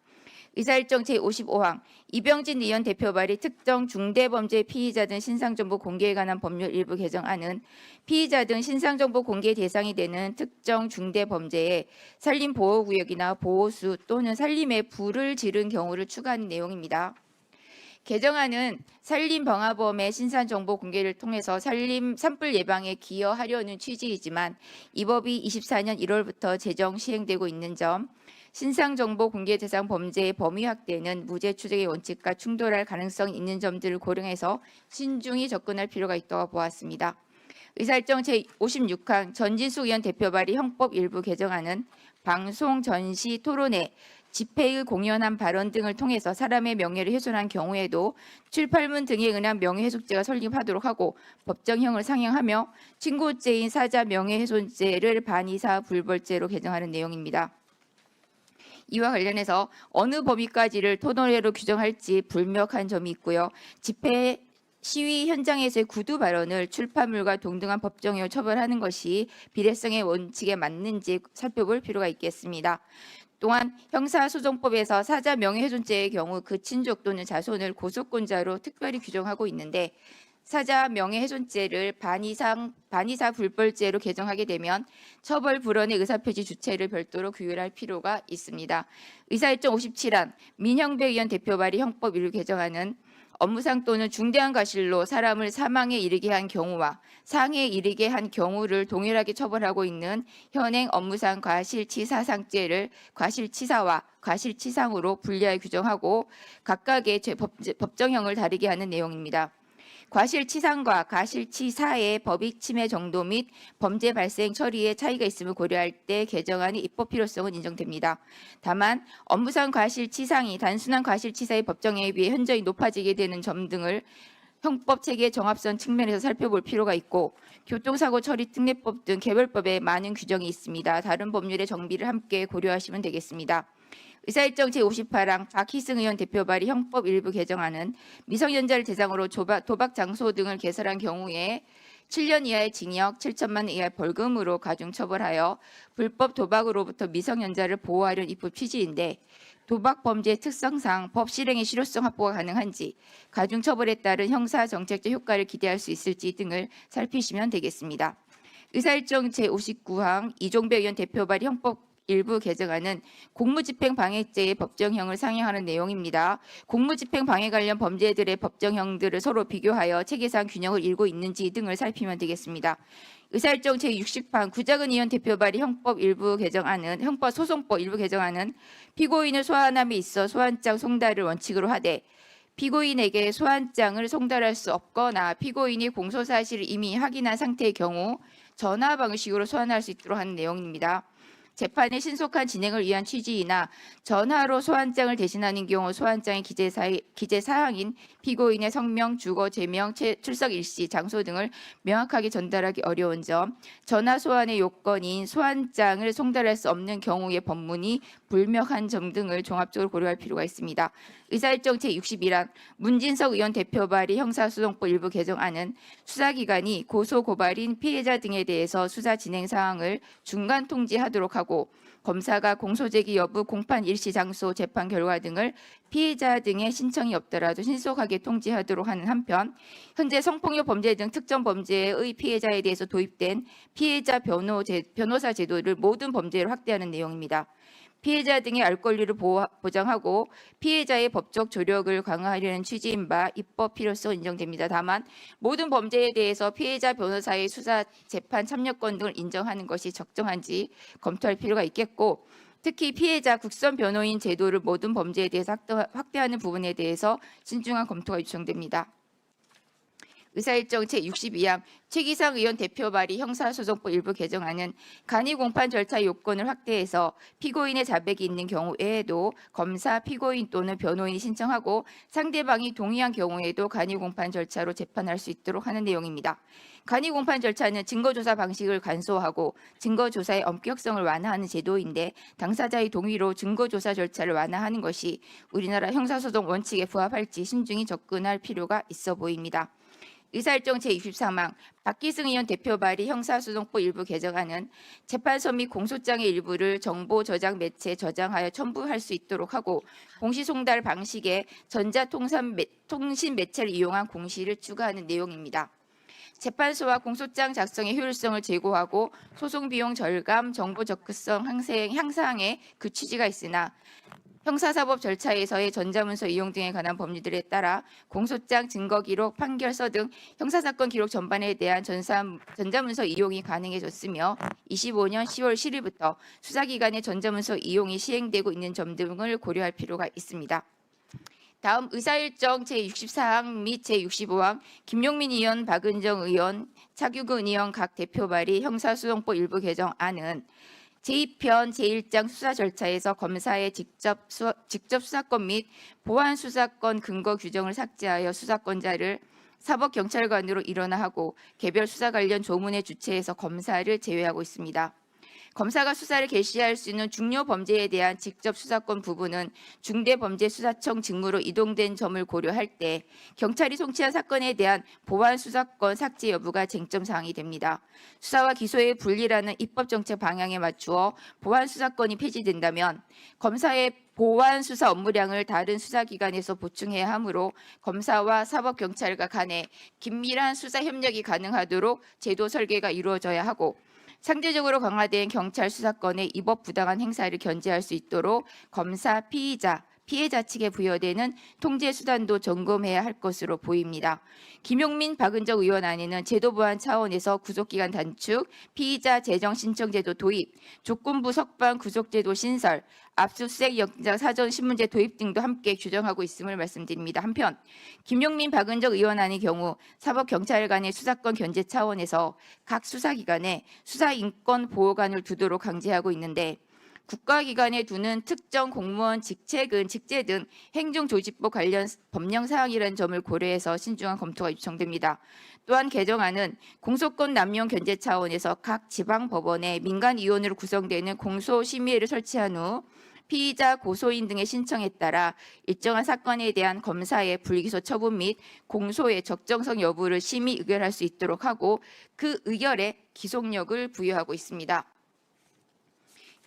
의사일정 제55항 이병진 의원 대표 발의 특정 중대범죄 피의자 등 신상정보 공개에 관한 법률 일부 개정안은 피의자 등 신상정보 공개 대상이 되는 특정 중대범죄에 산림보호구역이나 보호수 또는 산림에 불을 지른 경우를 추가하는 내용입니다. 개정안은 산림방화범의 신상정보 공개를 통해서 산불 예방에 기여하려는 취지이지만 이 법이 24년 1월부터 제정 시행되고 있는 점 신상정보 공개 대상 범죄의 범위 확대는 무죄 추적의 원칙과 충돌할 가능성이 있는 점들을 고려해서 신중히 접근할 필요가 있다고 보았습니다. 의사일정 제56항 전진숙 의원 대표 발의 형법 일부 개정안은 방송, 전시, 토론회, 집회의 공연한 발언 등을 통해서 사람의 명예를 훼손한 경우에도 출팔문 등에 의한 명예훼손죄가 성립하도록 하고 법정형을 상향하며 친고죄인 사자 명예훼손죄를 반의사 불벌죄로 개정하는 내용입니다. 이와 관련해서 어느 범위까지를 토론회로 규정할지 불명확한 점이 있고요. 집회 시위 현장에서의 구두 발언을 출판물과 동등한 법정에서 처벌하는 것이 비례성의 원칙에 맞는지 살펴볼 필요가 있겠습니다. 또한 형사소송법에서 사자 명예훼손죄의 경우 그 친족 또는 자손을 고소권자로 특별히 규정하고 있는데 사자 명예훼손죄를 반이사 불벌죄로 개정하게 되면 처벌 불원의 의사표시 주체를 별도로 규율할 필요가 있습니다. 의사일정 57안 민형배 의원 대표 발의 형법 1부 개정안은 업무상 또는 중대한 과실로 사람을 사망에 이르게 한 경우와 상해에 이르게 한 경우를 동일하게 처벌하고 있는 현행 업무상 과실치사상죄를 과실치사와 과실치상으로 분리하여 규정하고 각각의 법정형을 다르게 하는 내용입니다. 과실치상과 과실치사의 법익 침해 정도 및 범죄 발생 처리에 차이가 있음을 고려할 때 개정안의 입법 필요성은 인정됩니다. 다만 업무상 과실치상이 단순한 과실치사의 법정에 비해 현저히 높아지게 되는 점 등을 형법 체계 정합성 측면에서 살펴볼 필요가 있고 교통사고 처리 특례법 등 개별법에 많은 규정이 있습니다. 다른 법률의 정비를 함께 고려하시면 되겠습니다. 의사일정 제58항 박희승 의원 대표 발의 형법 일부 개정안은 미성년자를 대상으로 도박 장소 등을 개설한 경우에 7년 이하의 징역, 7천만 원 이하의 벌금으로 가중처벌하여 불법 도박으로부터 미성년자를 보호하려는 입법 취지인데 도박 범죄의 특성상 법 실행의 실효성 확보가 가능한지 가중처벌에 따른 형사 정책적 효과를 기대할 수 있을지 등을 살피시면 되겠습니다. 의사일정 제59항 이종배 의원 대표 발의 형법 일부 개정안은 공무집행 방해죄의 법정형을 상향하는 내용입니다. 공무집행 방해 관련 범죄들의 법정형들을 서로 비교하여 체계상 균형을 이루고 있는지 등을 살피면 되겠습니다. 의사일정 제60항 구자근 의원 대표 발의 형법 일부 개정안은 형법소송법 일부 개정안은 피고인을 소환함에 있어 소환장 송달을 원칙으로 하되 피고인에게 소환장을 송달할 수 없거나 피고인이 공소 사실을 이미 확인한 상태의 경우 전화 방식으로 소환할 수 있도록 하는 내용입니다. 재판의 신속한 진행을 위한 취지이나 전화로 소환장을 대신하는 경우 소환장의 기재 사항인 피고인의 성명, 주거, 제명, 출석 일시, 장소 등을 명확하게 전달하기 어려운 점, 전화 소환의 요건인 소환장을 송달할 수 없는 경우의 법문이 불명한 점 등을 종합적으로 고려할 필요가 있습니다. 의사일정 제61항 문진석 의원 대표 발의 형사소송법 일부 개정안은 수사기관이 고소고발인 피해자 등에 대해서 수사 진행 사항을 중간 통지하도록 하고 검사가 공소제기 여부, 공판 일시 장소, 재판 결과 등을 피해자 등의 신청이 없더라도 신속하게 통지하도록 하는 한편 현재 성폭력 범죄 등 특정 범죄의 피해자에 대해서 도입된 피해자 변호사 제도를 모든 범죄로 확대하는 내용입니다. 피해자 등의 알 권리를 보장하고 피해자의 법적 조력을 강화하려는 취지인 바 입법 필요성은 인정됩니다. 다만 모든 범죄에 대해서 피해자 변호사의 수사, 재판 참여권 등을 인정하는 것이 적정한지 검토할 필요가 있겠고 특히 피해자 국선 변호인 제도를 모든 범죄에 대해서 확대하는 부분에 대해서 신중한 검토가 요청됩니다. 의사일정 제62항 최기상 의원 대표 발의 형사소송법 일부 개정안은 간이 공판 절차 요건을 확대해서 피고인의 자백이 있는 경우 외에도 검사, 피고인 또는 변호인이 신청하고 상대방이 동의한 경우에도 간이 공판 절차로 재판할 수 있도록 하는 내용입니다. 간이 공판 절차는 증거조사 방식을 간소화하고 증거조사의 엄격성을 완화하는 제도인데 당사자의 동의로 증거조사 절차를 완화하는 것이 우리나라 형사소송 원칙에 부합할지 신중히 접근할 필요가 있어 보입니다. 의사일정 제23항 박기승 의원 대표 발의 형사소송법 일부 개정안은 재판서 및 공소장의 일부를 정보 저장 매체에 저장하여 첨부할 수 있도록 하고 공시송달 방식의 전자통신 매체를 이용한 공시를 추가하는 내용입니다. 재판소와 공소장 작성의 효율성을 제고하고 소송 비용 절감, 정보 접근성 향상에 그 취지가 있으나 형사사법 절차에서의 전자문서 이용 등에 관한 법률들에 따라 공소장, 증거기록, 판결서 등 형사사건 기록 전반에 대한 전자문서 이용이 가능해졌으며 25년 10월 7일부터 수사기관의 전자문서 이용이 시행되고 있는 점 등을 고려할 필요가 있습니다. 다음 의사일정 제64항 및 제65항 김용민 의원, 박은정 의원, 차규근 의원 각 대표 발의 형사소송법 일부 개정안은 제2편 제1장 수사 절차에서 검사의 직접 수사권 및 보안 수사권 근거 규정을 삭제하여 수사권자를 사법경찰관으로 일원화하고 개별 수사 관련 조문의 주체에서 검사를 제외하고 있습니다. 검사가 수사를 개시할 수 있는 중요 범죄에 대한 직접 수사권 부분은 중대범죄수사청 직무로 이동된 점을 고려할 때 경찰이 송치한 사건에 대한 보안 수사권 삭제 여부가 쟁점 사항이 됩니다. 수사와 기소의 분리라는 입법 정책 방향에 맞추어 보안 수사권이 폐지된다면 검사의 보안 수사 업무량을 다른 수사기관에서 보충해야 하므로 검사와 사법경찰과 간에 긴밀한 수사 협력이 가능하도록 제도 설계가 이루어져야 하고 상대적으로 강화된 경찰 수사권의 입법 부당한 행사를 견제할 수 있도록 검사, 피해자 측에 부여되는 통제 수단도 점검해야 할 것으로 보입니다. 김용민, 박은정 의원 안에는 제도 보완 차원에서 구속기간 단축, 피의자 재정 신청 제도 도입, 조건부 석방 구속제도 신설, 압수수색 영장 사전 신문제 도입 등도 함께 규정하고 있음을 말씀드립니다. 한편 김용민, 박은정 의원안의 경우 사법경찰 간의 수사권 견제 차원에서 각 수사기관에 수사인권보호관을 두도록 강제하고 있는데 국가기관에 두는 특정 공무원 직책은 직제 등 행정조직법 관련 법령 사항이라는 점을 고려해서 신중한 검토가 요청됩니다. 또한 개정안은 공소권 남용 견제 차원에서 각 지방법원에 민간위원으로 구성되는 공소심의회를 설치한 후 피의자, 고소인 등의 신청에 따라 일정한 사건에 대한 검사의 불기소 처분 및 공소의 적정성 여부를 심의 의결할 수 있도록 하고 그 의결에 기속력을 부여하고 있습니다.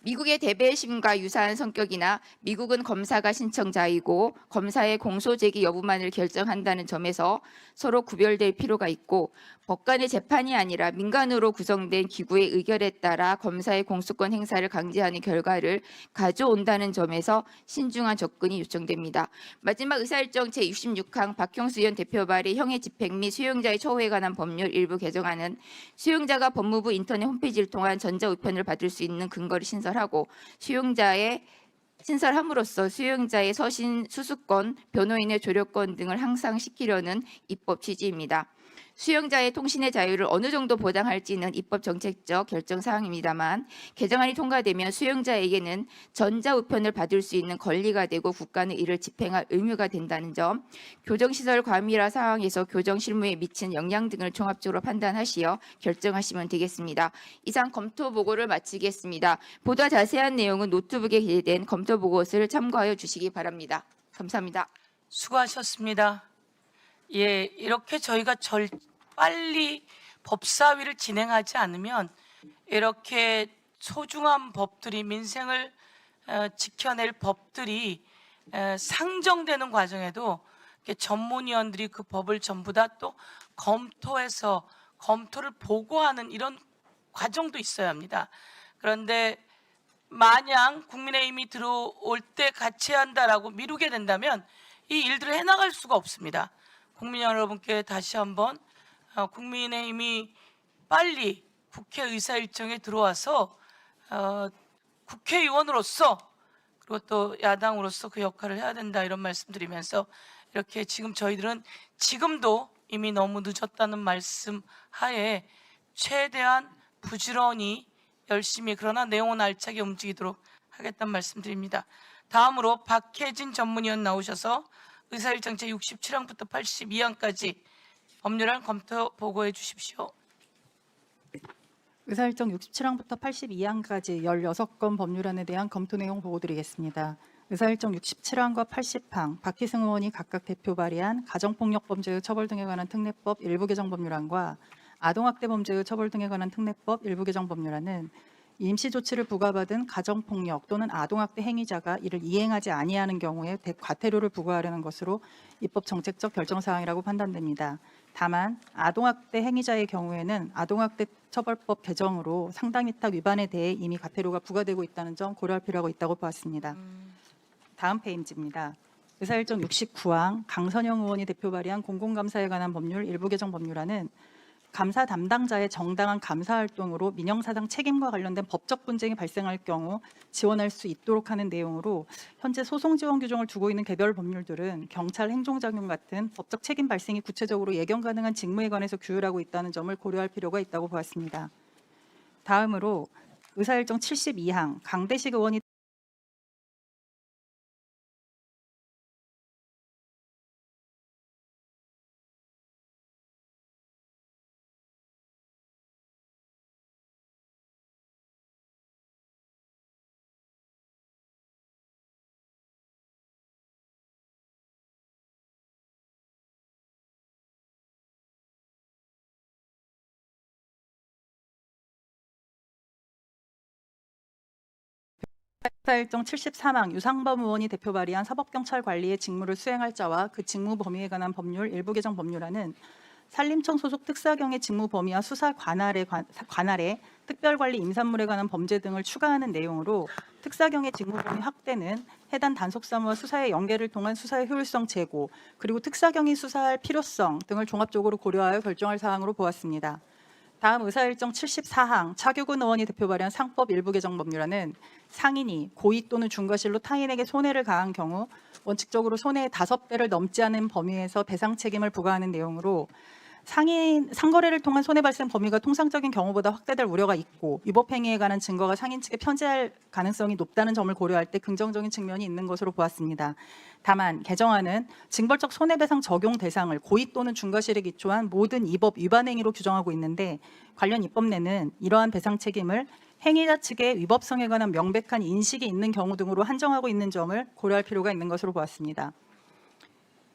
미국의 대배심과 유사한 성격이나 미국은 검사가 신청자이고 검사의 공소 제기 여부만을 결정한다는 점에서 서로 구별될 필요가 있고 법관의 재판이 아니라 민간으로 구성된 기구의 의결에 따라 검사의 공소권 행사를 강제하는 결과를 가져온다는 점에서 신중한 접근이 요청됩니다. 마지막 의사일정 제66항 박형수 의원 대표 발의 형의 집행 및 수용자의 처우에 관한 법률 일부 개정안은 수용자가 법무부 인터넷 홈페이지를 통한 전자우편을 받을 수 있는 근거를 신설하고 신설함으로써 수용자의 서신 수수권, 변호인의 조력권 등을 향상시키려는 입법 취지입니다. 수용자의 통신의 자유를 어느 정도 보장할지는 입법 정책적 결정 사항입니다만 개정안이 통과되면 수용자에게는 전자우편을 받을 수 있는 권리가 되고 국가는 이를 집행할 의무가 된다는 점, 교정시설 과밀화 상황에서 교정 실무에 미친 영향 등을 종합적으로 판단하시어 결정하시면 되겠습니다. 이상 검토 보고를 마치겠습니다. 보다 자세한 내용은 노트북에 게재된 검토 보고서를 참고하여 주시기 바랍니다. 감사합니다. 수고하셨습니다. 예, 이렇게 저희가 빨리 법사위를 진행하지 않으면 이렇게 소중한 법들이 민생을 지켜낼 법들이 상정되는 과정에도 전문위원들이 그 법을 전부 다 또 검토해서 검토를 보고하는 이런 과정도 있어야 합니다. 그런데 마냥 국민의힘이 들어올 때 같이 한다라고 미루게 된다면 이 일들을 해나갈 수가 없습니다. 국민 여러분께 다시 한번 국민의힘이 빨리 국회 의사일정에 들어와서 국회의원으로서 그리고 또 야당으로서 그 역할을 해야 된다 이런 말씀드리면서 이렇게 지금 저희들은 지금도 이미 너무 늦었다는 말씀 하에 최대한 부지런히 열심히 그러나 내용은 알차게 움직이도록 하겠다는 말씀드립니다. 다음으로 박혜진 전문위원 나오셔서 의사일정 제67항부터 82항까지 법률안 검토 보고해 주십시오. 의사일정 67항부터 82항까지 16건 법률안에 대한 검토 내용 보고드리겠습니다. 의사일정 67항과 80항, 박희승 의원이 각각 대표 발의한 가정폭력 범죄의 처벌 등에 관한 특례법 일부 개정 법률안과 아동학대 범죄의 처벌 등에 관한 특례법 일부 개정 법률안은 임시조치를 부과받은 가정폭력 또는 아동학대 행위자가 이를 이행하지 아니하는 경우에 과태료를 부과하려는 것으로 입법 정책적 결정사항이라고 판단됩니다. 다만 아동학대 행위자의 경우에는 아동학대 처벌법 개정으로 상당위탁 위반에 대해 이미 과태료가 부과되고 있다는 점 고려할 필요가 있다고 보았습니다. 다음 페이지입니다. 의사일정 69항 강선영 의원이 대표 발의한 공공감사에 관한 법률 일부 개정 법률안은 감사 담당자의 정당한 감사 활동으로 민형사상 책임과 관련된 법적 분쟁이 발생할 경우 지원할 수 있도록 하는 내용으로 현재 소송 지원 규정을 두고 있는 개별 법률들은 경찰 행정작용 같은 법적 책임 발생이 구체적으로 예견 가능한 직무에 관해서 규율하고 있다는 점을 고려할 필요가 있다고 보았습니다. 다음으로 의사일정 72항 강대식 의원이 의사일정 74망 유상범 의원이 대표 발의한 사법경찰관리의 직무를 수행할 자와 그 직무 범위에 관한 법률 일부 개정 법률안은 산림청 소속 특사경의 직무 범위와 수사 관할에 특별관리 임산물에 관한 범죄 등을 추가하는 내용으로 특사경의 직무 범위 확대는 해당 단속 사무와 수사의 연계를 통한 수사의 효율성 제고, 그리고 특사경이 수사할 필요성 등을 종합적으로 고려하여 결정할 사항으로 보았습니다. 다음 의사일정 74항 차규근 의원이 대표 발의한 상법 일부 개정 법률안은 상인이 고의 또는 중과실로 타인에게 손해를 가한 경우 원칙적으로 손해의 5배를 넘지 않은 범위에서 배상 책임을 부과하는 내용으로 상거래를 통한 손해 발생 범위가 통상적인 경우보다 확대될 우려가 있고 위법 행위에 관한 증거가 상인 측에 편재할 가능성이 높다는 점을 고려할 때 긍정적인 측면이 있는 것으로 보았습니다. 다만 개정안은 징벌적 손해배상 적용 대상을 고의 또는 중과실에 기초한 모든 위법 위반 행위로 규정하고 있는데 관련 입법내는 이러한 배상 책임을 행위자 측의 위법성에 관한 명백한 인식이 있는 경우 등으로 한정하고 있는 점을 고려할 필요가 있는 것으로 보았습니다.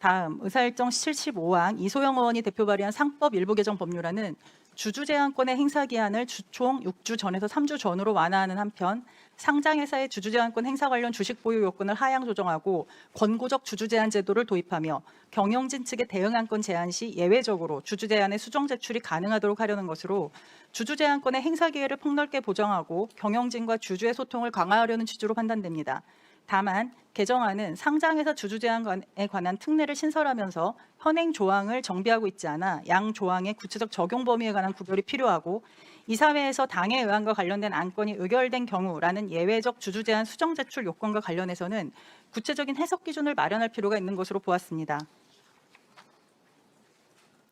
다음 의사일정 75항 이소영 의원이 대표 발의한 상법 일부 개정 법률안은 주주 제한권의 행사 기한을 주총 6주 전에서 3주 전으로 완화하는 한편 상장회사의 주주 제한권 행사 관련 주식 보유 요건을 하향 조정하고 권고적 주주 제한 제도를 도입하며 경영진 측의 대응 안건 제한 시 예외적으로 주주 제한의 수정 제출이 가능하도록 하려는 것으로 주주 제한권의 행사 기회를 폭넓게 보장하고 경영진과 주주의 소통을 강화하려는 취지로 판단됩니다. 다만 개정안은 상장회사 주주 제한에 관한 특례를 신설하면서 현행 조항을 정비하고 있지 않아 양 조항의 구체적 적용 범위에 관한 구별이 필요하고 이사회에서 당의 의안과 관련된 안건이 의결된 경우라는 예외적 주주 제한 수정 제출 요건과 관련해서는 구체적인 해석 기준을 마련할 필요가 있는 것으로 보았습니다.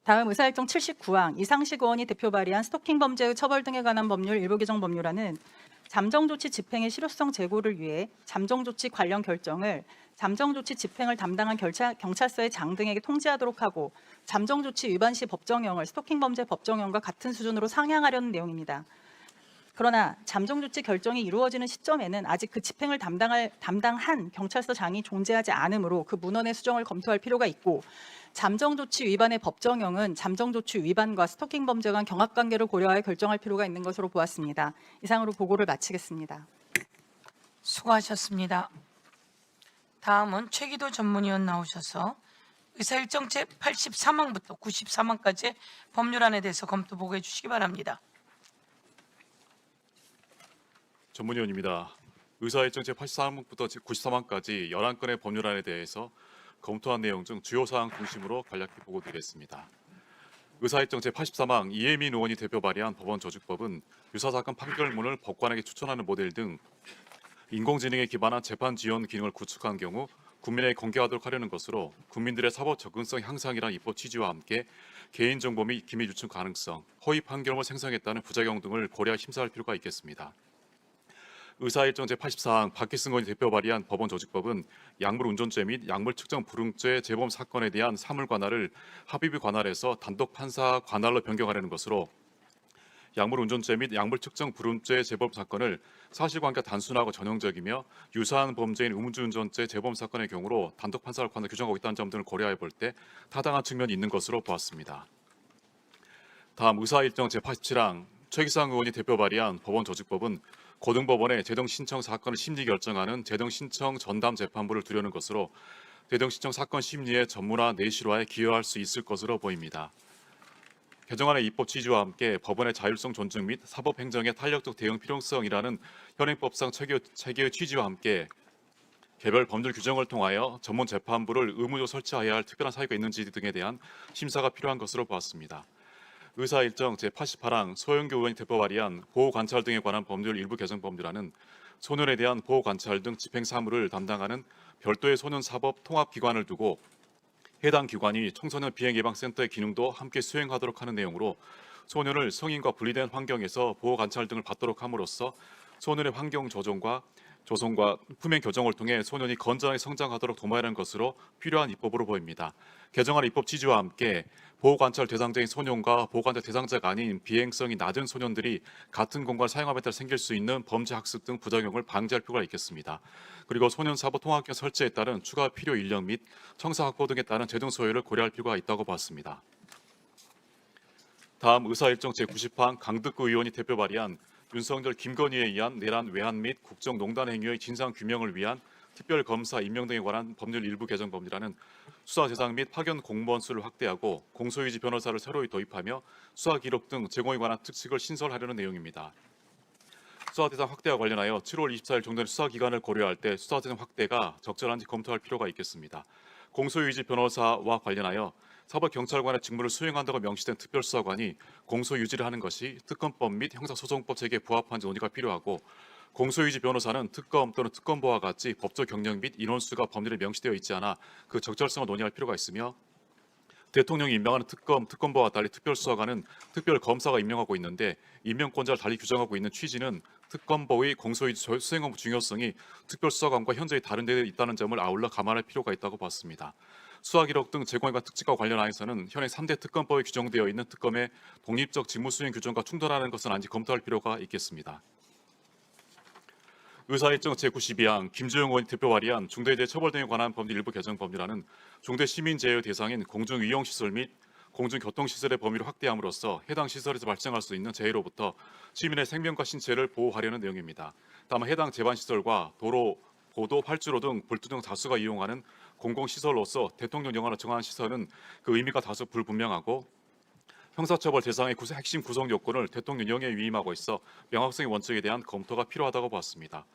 다음 의사일정 79항 이상식 의원이 대표 발의한 스토킹 범죄의 처벌 등에 관한 법률 일부 개정 법률안은 잠정조치 집행의 실효성 제고를 위해 잠정조치 관련 결정을 잠정조치 집행을 담당한 경찰서의 장 등에게 통지하도록 하고 잠정조치 위반 시 법정형을 스토킹 범죄 법정형과 같은 수준으로 상향하려는 내용입니다. 그러나 잠정조치 결정이 이루어지는 시점에는 아직 그 집행을 담당한 경찰서 장이 존재하지 않으므로 그 문헌의 수정을 검토할 필요가 있고 잠정조치 위반의 법정형은 잠정조치 위반과 스토킹 범죄 간 경합관계를 고려하여 결정할 필요가 있는 것으로 보았습니다. 이상으로 보고를 마치겠습니다. 수고하셨습니다. 다음은 최기도 전문위원 나오셔서 의사일정 제83항부터 93항까지의 법률안에 대해서 검토 보고해 주시기 바랍니다. 전문위원입니다. 의사일정 제83항부터 제93항까지 11건의 법률안에 대해서 검토한 내용 중 주요 사항 중심으로 간략히 보고드리겠습니다. 의사일정 제83항 이혜민 의원이 대표 발의한 법원조직법은 유사사건 판결문을 법관에게 추천하는 모델 등 인공지능에 기반한 재판 지원 기능을 구축한 경우 국민에게 공개하도록 하려는 것으로 국민들의 사법 접근성 향상이란 입법 취지와 함께 개인정보 및 기밀 유출 가능성, 허위 판결문을 생성했다는 부작용 등을 고려 심사할 필요가 있겠습니다. 의사일정 제84항 박희승 의원이 대표 발의한 법원조직법은 약물운전죄 및 약물측정 불응죄 재범 사건에 대한 사물 관할을 합의부 관할에서 단독 판사 관할로 변경하려는 것으로 약물운전죄 및 약물측정 불응죄 재범 사건을 사실관계가 단순하고 전형적이며 유사한 범죄인 음주운전죄 재범 사건의 경우로 단독 판사 관할을 규정하고 있다는 점 등을 고려해 볼 때 타당한 측면이 있는 것으로 보았습니다. 다음 의사일정 제87항 최기상 의원이 대표 발의한 법원조직법은 고등법원의 재등신청 사건을 심리 결정하는 재등신청 전담 재판부를 두려는 것으로 재등신청 사건 심리의 전문화 내실화에 기여할 수 있을 것으로 보입니다. 개정안의 입법 취지와 함께 법원의 자율성 존중 및 사법행정의 탄력적 대응 필요성이라는 현행법상 체계의 취지와 함께 개별 법률 규정을 통하여 전문 재판부를 의무적으로 설치해야 할 특별한 사유가 있는지 등에 대한 심사가 필요한 것으로 보았습니다. 의사일정 제88항 소영교 의원이 대표 발의한 보호관찰 등에 관한 법률 일부 개정 법률안은 소년에 대한 보호관찰 등 집행 사무를 담당하는 별도의 소년사법 통합기관을 두고 해당 기관이 청소년 비행예방센터의 기능도 함께 수행하도록 하는 내용으로 소년을 성인과 분리된 환경에서 보호관찰 등을 받도록 함으로써 소년의 환경 조성과 품행 교정을 통해 소년이 건전하게 성장하도록 도모하는 것으로 필요한 입법으로 보입니다. 개정안의 입법 취지와 함께 보호관찰 대상자인 소년과 보호관찰 대상자가 아닌 비행성이 낮은 소년들이 같은 공간을 사용함에 따라 생길 수 있는 범죄 학습 등 부작용을 방지할 필요가 있겠습니다. 그리고 소년 사법 통합기관 설치에 따른 추가 필요 인력 및 청사 확보 등에 따른 재정 소요를 고려할 필요가 있다고 봤습니다. 다음 의사일정 제90항 강득구 의원이 대표 발의한 윤석열, 김건희에 의한 내란, 외환 및 국정농단 행위의 진상 규명을 위한 특별검사 임명 등에 관한 법률 일부 개정 법률안은 수사 대상 및 파견 공무원 수를 확대하고 공소유지 변호사를 새로이 도입하며 수사 기록 등 제공에 관한 특칙을 신설하려는 내용입니다. 수사 대상 확대와 관련하여 7월 24일 종료된 수사 기간을 고려할 때 수사 대상 확대가 적절한지 검토할 필요가 있겠습니다. 공소유지 변호사와 관련하여 사법경찰관의 직무를 수행한다고 명시된 특별수사관이 공소유지를 하는 것이 특검법 및 형사소송법 체계에 부합한지 논의가 필요하고 공소유지 변호사는 특검 또는 특검보와 같이 법조 경력 및 인원수가 법률에 명시되어 있지 않아 그 적절성을 논의할 필요가 있으며 대통령이 임명하는 특검, 특검보와 달리 특별수사관은 특별검사가 임명하고 있는데 임명권자를 달리 규정하고 있는 취지는 특검보의 공소유지 수행 업무 중요성이 특별수사관과 현저히 다른 데 있다는 점을 아울러 감안할 필요가 있다고 봤습니다. 수사기록 등 제공에 관한 특칙과 관련하여서는 현행 3대 특검법에 규정되어 있는 특검의 독립적 직무수행 규정과 충돌하는 것은 아닌지 검토할 필요가 있겠습니다. 의사일정 제92항 김주영 의원이 대표 발의한 중대재해 처벌 등에 관한 법률 일부 개정 법률안은 중대시민재해 대상인 공중위용시설 및 공중교통시설의 범위를 확대함으로써 해당 시설에서 발생할 수 있는 재해로부터 시민의 생명과 신체를 보호하려는 내용입니다. 다만 해당 제반시설과 도로, 고도, 활주로 등 불투명 다수가 이용하는 공공시설로서 대통령 영화로 정한 시설은 그 의미가 다소 불분명하고 형사처벌 대상의 핵심 구성 요건을 대통령령에 위임하고 있어 명확성의 원칙에 대한 검토가 필요하다고 보았습니다.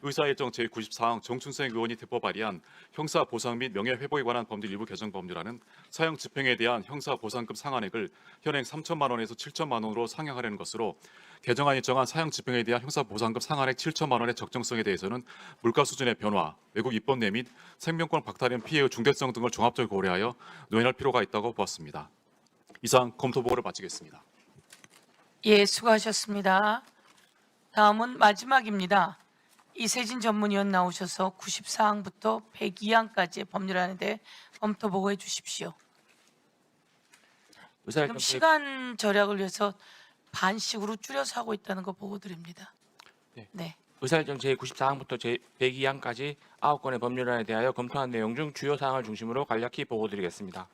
의사일정 제94항 정춘생 의원이 대표 발의한 형사보상 및 명예회복에 관한 법률 일부 개정 법률안은 사형 집행에 대한 형사보상금 상한액을 현행 3천만 원에서 7천만 원으로 상향하려는 것으로 개정안이 정한 사형 집행에 대한 형사보상금 상한액 7천만 원의 적정성에 대해서는 물가 수준의 변화, 외국 입법 내 및 생명권 박탈의 피해의 중대성 등을 종합적으로 고려하여 논의할 필요가 있다고 보았습니다. 이상 검토 보고를 마치겠습니다. 예, 수고하셨습니다. 다음은 마지막입니다. 이세진 전문위원 나오셔서 94항부터 102항까지의 법률안에 대해 검토 보고해 주십시오. 지금 시간 절약을 위해서 반씩으로 줄여서 하고 있다는 거 보고 드립니다. 네. 의사일정 제94항부터 제102항까지 9건의 법률안에 대하여 검토한 내용 중 주요 사항을 중심으로 간략히 보고드리겠습니다.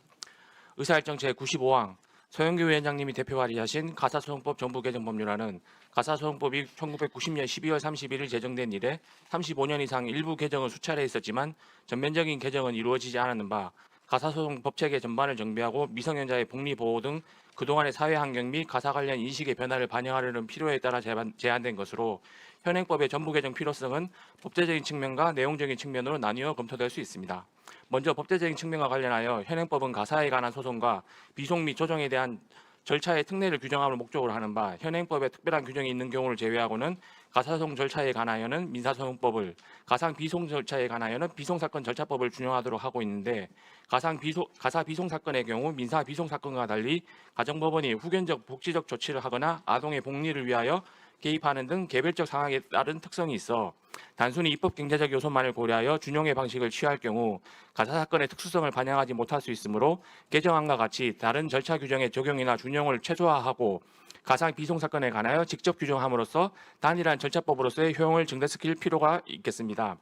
의사일정 제95항 서영교 위원장님이 대표 발의하신 가사소송법 정부 개정 법률안은 가사소송법이 1990년 12월 31일 제정된 이래 35년 이상 일부 개정은 수차례 있었지만 전면적인 개정은 이루어지지 않았는 바 가사소송 법체계 전반을 정비하고 미성년자의 복리 보호 등 그동안의 사회 환경 및 가사 관련 인식의 변화를 반영하려는 필요에 따라 제안된 것으로 현행법의 전부 개정 필요성은 법제적인 측면과 내용적인 측면으로 나뉘어 검토될 수 있습니다. 먼저 법제적인 측면과 관련하여 현행법은 가사에 관한 소송과 비속 및 조정에 대한 절차의 특례를 규정함을 목적으로 하는 바 현행법에 특별한 규정이 있는 경우를 제외하고는 가사소송 절차에 관하여는 민사소송법을, 가상 비송 절차에 관하여는 비송사건 절차법을 준용하도록 하고 있는데 가사 비송 사건의 경우 민사 비송 사건과 달리 가정법원이 후견적 복지적 조치를 하거나 아동의 복리를 위하여 개입하는 등 개별적 상황에 따른 특성이 있어 단순히 입법 경제적 요소만을 고려하여 준용의 방식을 취할 경우 가사 사건의 특수성을 반영하지 못할 수 있으므로 개정안과 같이 다른 절차 규정의 적용이나 준용을 최소화하고 가상 비송 사건에 관하여 직접 규정함으로써 단일한 절차법으로서의 효용을 증대시킬 필요가 있겠습니다.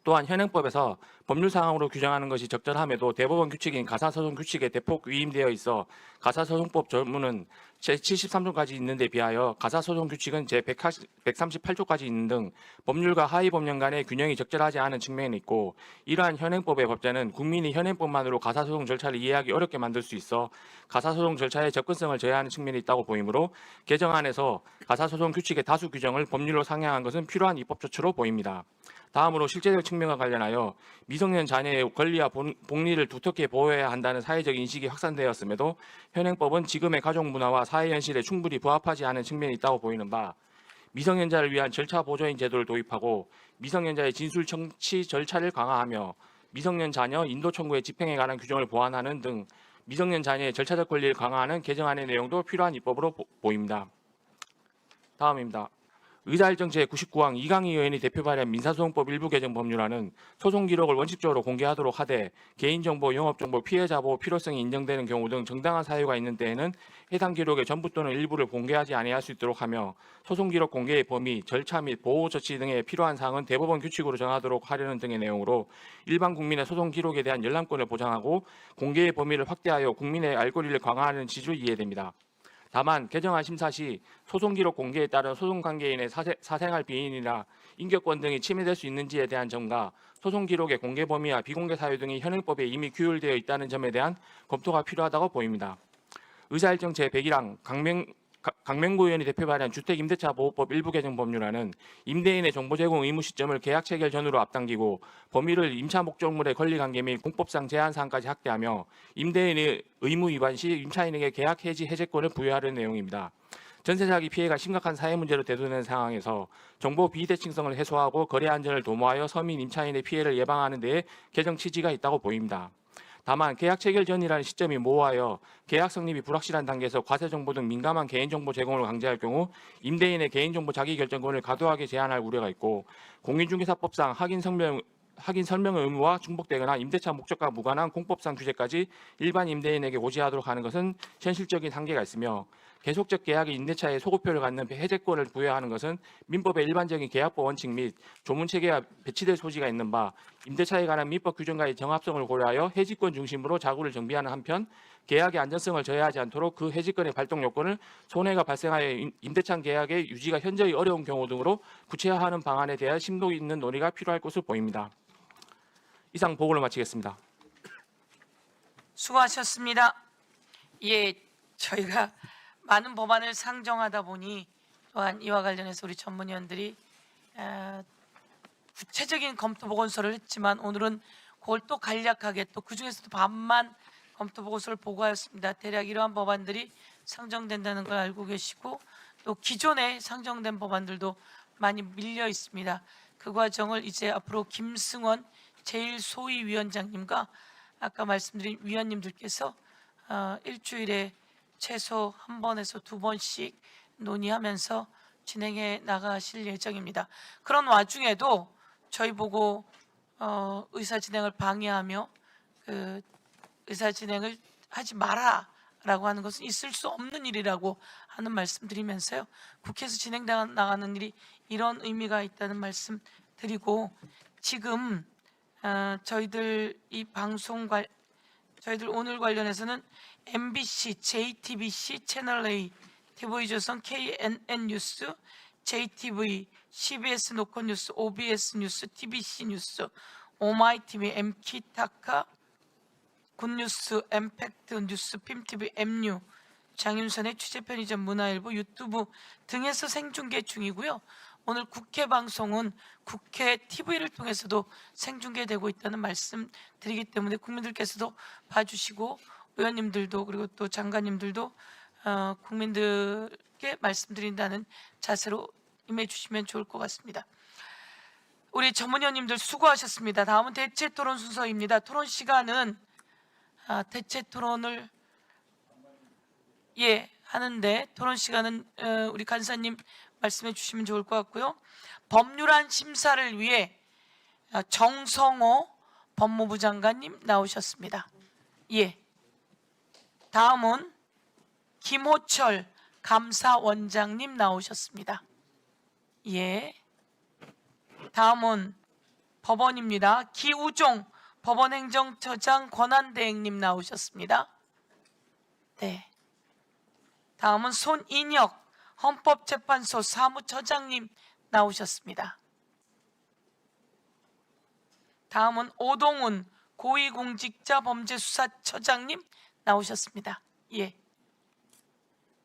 또한 현행법에서 법률 사항으로 규정하는 것이 적절함에도 대법원 규칙인 가사소송 규칙에 대폭 위임되어 있어 가사소송법 전문은 제73조까지 있는 데 비하여 가사소송 규칙은 제138조까지 있는 등 법률과 하위법령 간의 균형이 적절하지 않은 측면이 있고 이러한 현행법의 법제는 국민이 현행법만으로 가사소송 절차를 이해하기 어렵게 만들 수 있어 가사소송 절차의 접근성을 저해하는 측면이 있다고 보이므로 개정안에서 가사소송 규칙의 다수 규정을 법률로 상향한 것은 필요한 입법 조치로 보입니다. 다음으로 실제적 측면과 관련하여 미성년 자녀의 권리와 복리를 두텁게 보호해야 한다는 사회적 인식이 확산되었음에도 현행법은 지금의 가족 문화와 사회 현실에 충분히 부합하지 않은 측면이 있다고 보이는 바 미성년자를 위한 절차 보조인 제도를 도입하고 미성년자의 진술 청취 절차를 강화하며 미성년 자녀 인도 청구의 집행에 관한 규정을 보완하는 등 미성년 자녀의 절차적 권리를 강화하는 개정안의 내용도 필요한 입법으로 보입니다. 다음입니다. 의사일정 제99항 이강희 의원이 대표 발의한 민사소송법 일부 개정 법률안은 소송 기록을 원칙적으로 공개하도록 하되 개인정보, 영업정보, 피해자 보호 필요성이 인정되는 경우 등 정당한 사유가 있는 때에는 해당 기록의 전부 또는 일부를 공개하지 아니할 수 있도록 하며 소송 기록 공개의 범위, 절차 및 보호 조치 등에 필요한 사항은 대법원 규칙으로 정하도록 하려는 등의 내용으로 일반 국민의 소송 기록에 대한 열람권을 보장하고 공개의 범위를 확대하여 국민의 알 권리를 강화하는 취지로 이해됩니다. 다만 개정안 심사 시 소송 기록 공개에 따른 소송 관계인의 사생활 비인이나 인격권 등이 침해될 수 있는지에 대한 점과 소송 기록의 공개 범위와 비공개 사유 등이 현행법에 이미 규율되어 있다는 점에 대한 검토가 필요하다고 보입니다. 의사일정 제101항 강명구 의원이 대표 발의한 주택임대차보호법 일부 개정 법률안은 임대인의 정보 제공 의무 시점을 계약 체결 전으로 앞당기고 범위를 임차 목적물의 권리관계 및 공법상 제한 사항까지 확대하며 임대인의 의무 위반 시 임차인에게 계약 해지 해제권을 부여하는 내용입니다. 전세 사기 피해가 심각한 사회 문제로 대두되는 상황에서 정보 비대칭성을 해소하고 거래 안전을 도모하여 서민 임차인의 피해를 예방하는 데에 개정 취지가 있다고 보입니다. 다만 계약 체결 전이라는 시점이 모호하여 계약 성립이 불확실한 단계에서 과세 정보 등 민감한 개인정보 제공을 강제할 경우 임대인의 개인정보 자기결정권을 과도하게 제한할 우려가 있고 공인중개사법상 확인 설명 의무와 중복되거나 임대차 목적과 무관한 공법상 규제까지 일반 임대인에게 고지하도록 하는 것은 현실적인 한계가 있으며 계속적 계약의 임대차에 소급표를 갖는 해제권을 부여하는 것은 민법의 일반적인 계약법 원칙 및 조문체계와 배치될 소지가 있는 바 임대차에 관한 민법 규정과의 정합성을 고려하여 해지권 중심으로 자구를 정비하는 한편 계약의 안전성을 저해하지 않도록 그 해지권의 발동 요건을 손해가 발생하여 임대차 계약의 유지가 현저히 어려운 경우 등으로 구체화하는 방안에 대한 심도 있는 논의가 필요할 것으로 보입니다. 이상 보고를 마치겠습니다. 수고하셨습니다. 예, 저희가 많은 법안을 상정하다 보니 또한 이와 관련해서 우리 전문위원들이 구체적인 검토 보고서를 했지만 오늘은 그걸 또 간략하게 또 그중에서도 반만 검토 보고서를 보고하였습니다. 대략 이러한 법안들이 상정된다는 걸 알고 계시고 또 기존에 상정된 법안들도 많이 밀려 있습니다. 그 과정을 이제 앞으로 김승원 제1소위위원장님과 아까 말씀드린 위원님들께서 일주일에 최소 한 번에서 두 번씩 논의하면서 진행해 나가실 예정입니다. 그런 와중에도 저희 보고 의사 진행을 방해하며 그 의사 진행을 하지 마라라고 하는 것은 있을 수 없는 일이라고 하는 말씀드리면서요. 국회에서 진행돼 나가는 일이 이런 의미가 있다는 말씀 드리고 지금 저희들 이 방송 저희들 오늘 관련해서는 MBC, JTBC, 채널A, TV조선, KNN 뉴스, JTV, CBS 노컷 뉴스, OBS 뉴스, TBC 뉴스, 오마이TV, MK타카, 굿뉴스, 엠팩트 뉴스, 핌TV, M뉴, 장윤선의 취재편의점, 문화일보, 유튜브 등에서 생중계 중이고요. 오늘 국회 방송은 국회 TV를 통해서도 생중계되고 있다는 말씀 드리기 때문에 국민들께서도 봐주시고 의원님들도 그리고 또 장관님들도 국민들께 말씀드린다는 자세로 임해주시면 좋을 것 같습니다. 우리 전문위원님들 수고하셨습니다. 다음은 대체토론 순서입니다. 토론 시간은 대체토론을 하는데 토론 시간은 우리 간사님 말씀해 주시면 좋을 것 같고요. 법률안 심사를 위해 정성호 법무부 장관님 나오셨습니다. 다음은 김호철 감사원장님 나오셨습니다. 다음은 법원입니다. 기우종 법원행정처장 권한대행님 나오셨습니다. 다음은 손인혁 헌법재판소 사무처장님 나오셨습니다. 다음은 오동훈 고위공직자범죄수사처장님 나오셨습니다.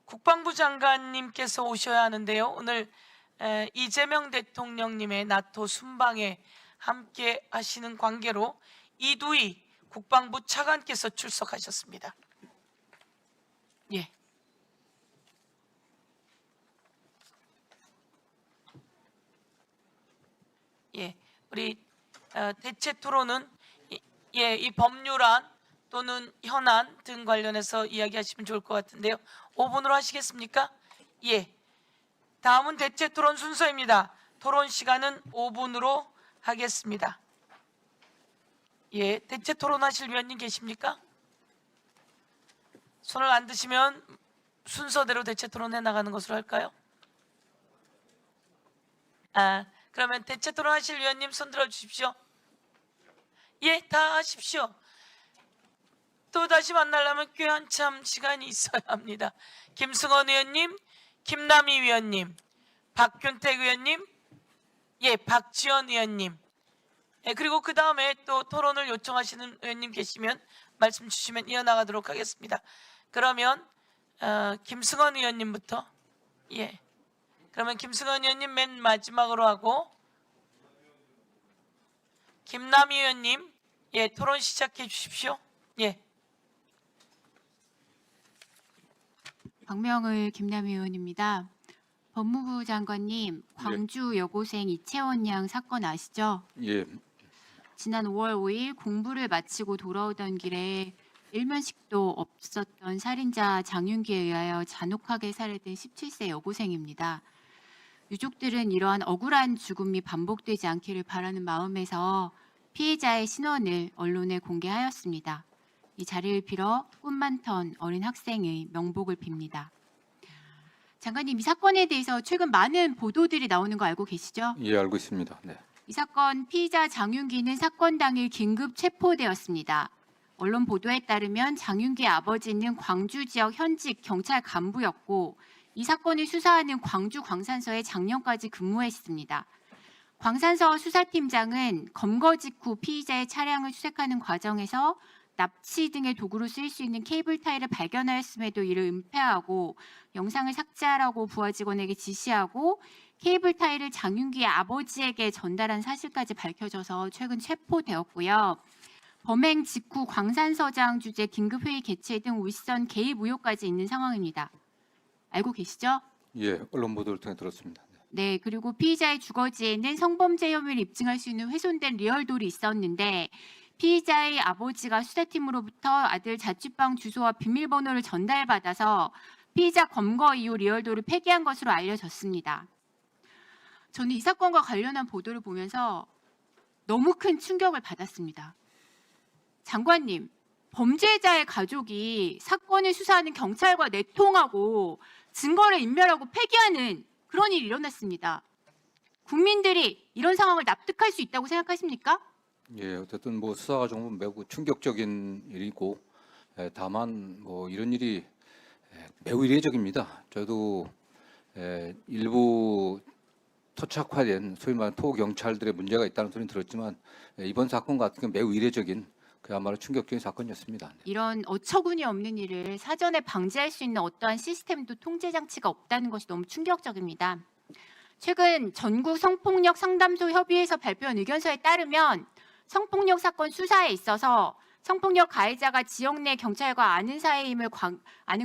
국방부 장관님께서 오셔야 하는데요. 오늘 이재명 대통령님의 나토 순방에 함께 하시는 관계로 이두희 국방부 차관께서 출석하셨습니다. 우리 대체 토론은 이 법률안 또는 현안 등 관련해서 이야기하시면 좋을 것 같은데요. 5분으로 하시겠습니까? 다음은 대체 토론 순서입니다. 토론 시간은 5분으로 하겠습니다. 대체 토론하실 위원님 계십니까? 손을 안 드시면 순서대로 대체 토론해 나가는 것으로 할까요? 그러면 대체 토론하실 위원님 손 들어 주십시오. 다 하십시오. 또 다시 만나려면 꽤 한참 시간이 있어야 합니다. 김승원 의원님, 김남희 위원님, 박균택 의원님, 예, 박지원 의원님, 예, 그리고 그 다음에 또 토론을 요청하시는 의원님 계시면 말씀 주시면 이어나가도록 하겠습니다. 그러면 김승원 의원님부터, 예, 그러면 김승원 의원님 맨 마지막으로 하고 김남희 의원님, 예, 토론 시작해 주십시오. 예. 박명을 김남희 의원입니다. 법무부 장관님, 광주 여고생 이채원 양 사건 아시죠? 예, 지난 5월 5일 공부를 마치고 돌아오던 길에 일면식도 없었던 살인자 장윤기에 의하여 잔혹하게 살해된 17세 여고생입니다. 유족들은 이러한 억울한 죽음이 반복되지 않기를 바라는 마음에서 피해자의 신원을 언론에 공개하였습니다. 이 자리를 빌어 꿈 많던 어린 학생의 명복을 빕니다. 장관님, 이 사건에 대해서 최근 많은 보도들이 나오는 거 알고 계시죠? 예, 알고 있습니다. 네. 이 사건 피의자 장윤기는 사건 당일 긴급 체포되었습니다. 언론 보도에 따르면 장윤기의 아버지는 광주 지역 현직 경찰 간부였고 이 사건을 수사하는 광주 광산서에 작년까지 근무했습니다. 광산서 수사팀장은 검거 직후 피의자의 차량을 수색하는 과정에서 납치 등의 도구로 쓰일 수 있는 케이블 타이를 발견하였음에도 이를 은폐하고 영상을 삭제하라고 부하 직원에게 지시하고 케이블 타이를 장윤기의 아버지에게 전달한 사실까지 밝혀져서 최근 체포되었고요. 범행 직후 광산서장 주재 긴급회의 개최 등 윗선 개입 의혹까지 있는 상황입니다. 알고 계시죠? 예, 언론 보도를 통해 들었습니다. 네, 그리고 피의자의 주거지에는 성범죄 혐의를 입증할 수 있는 훼손된 리얼돌이 있었는데 피의자의 아버지가 수사팀으로부터 아들 자취방 주소와 비밀번호를 전달받아서 피의자 검거 이후 리얼돌을 폐기한 것으로 알려졌습니다. 저는 이 사건과 관련한 보도를 보면서 너무 큰 충격을 받았습니다. 장관님, 범죄자의 가족이 사건을 수사하는 경찰과 내통하고 증거를 인멸하고 폐기하는 그런 일이 일어났습니다. 국민들이 이런 상황을 납득할 수 있다고 생각하십니까? 예, 어쨌든 뭐 수사 과정은 매우 충격적인 일이고, 다만 뭐 이런 일이 매우 이례적입니다. 저도 일부 토착화된 소위 말하는 토 경찰들의 문제가 있다는 소리는 들었지만 이번 사건 같은 경우 매우 이례적인 그야말로 충격적인 사건이었습니다. 이런 어처구니 없는 일을 사전에 방지할 수 있는 어떠한 시스템도 통제 장치가 없다는 것이 너무 충격적입니다. 최근 전국 성폭력 상담소 협의회에서 발표한 의견서에 따르면 성폭력 사건 수사에 있어서 성폭력 가해자가 지역 내 경찰과 아는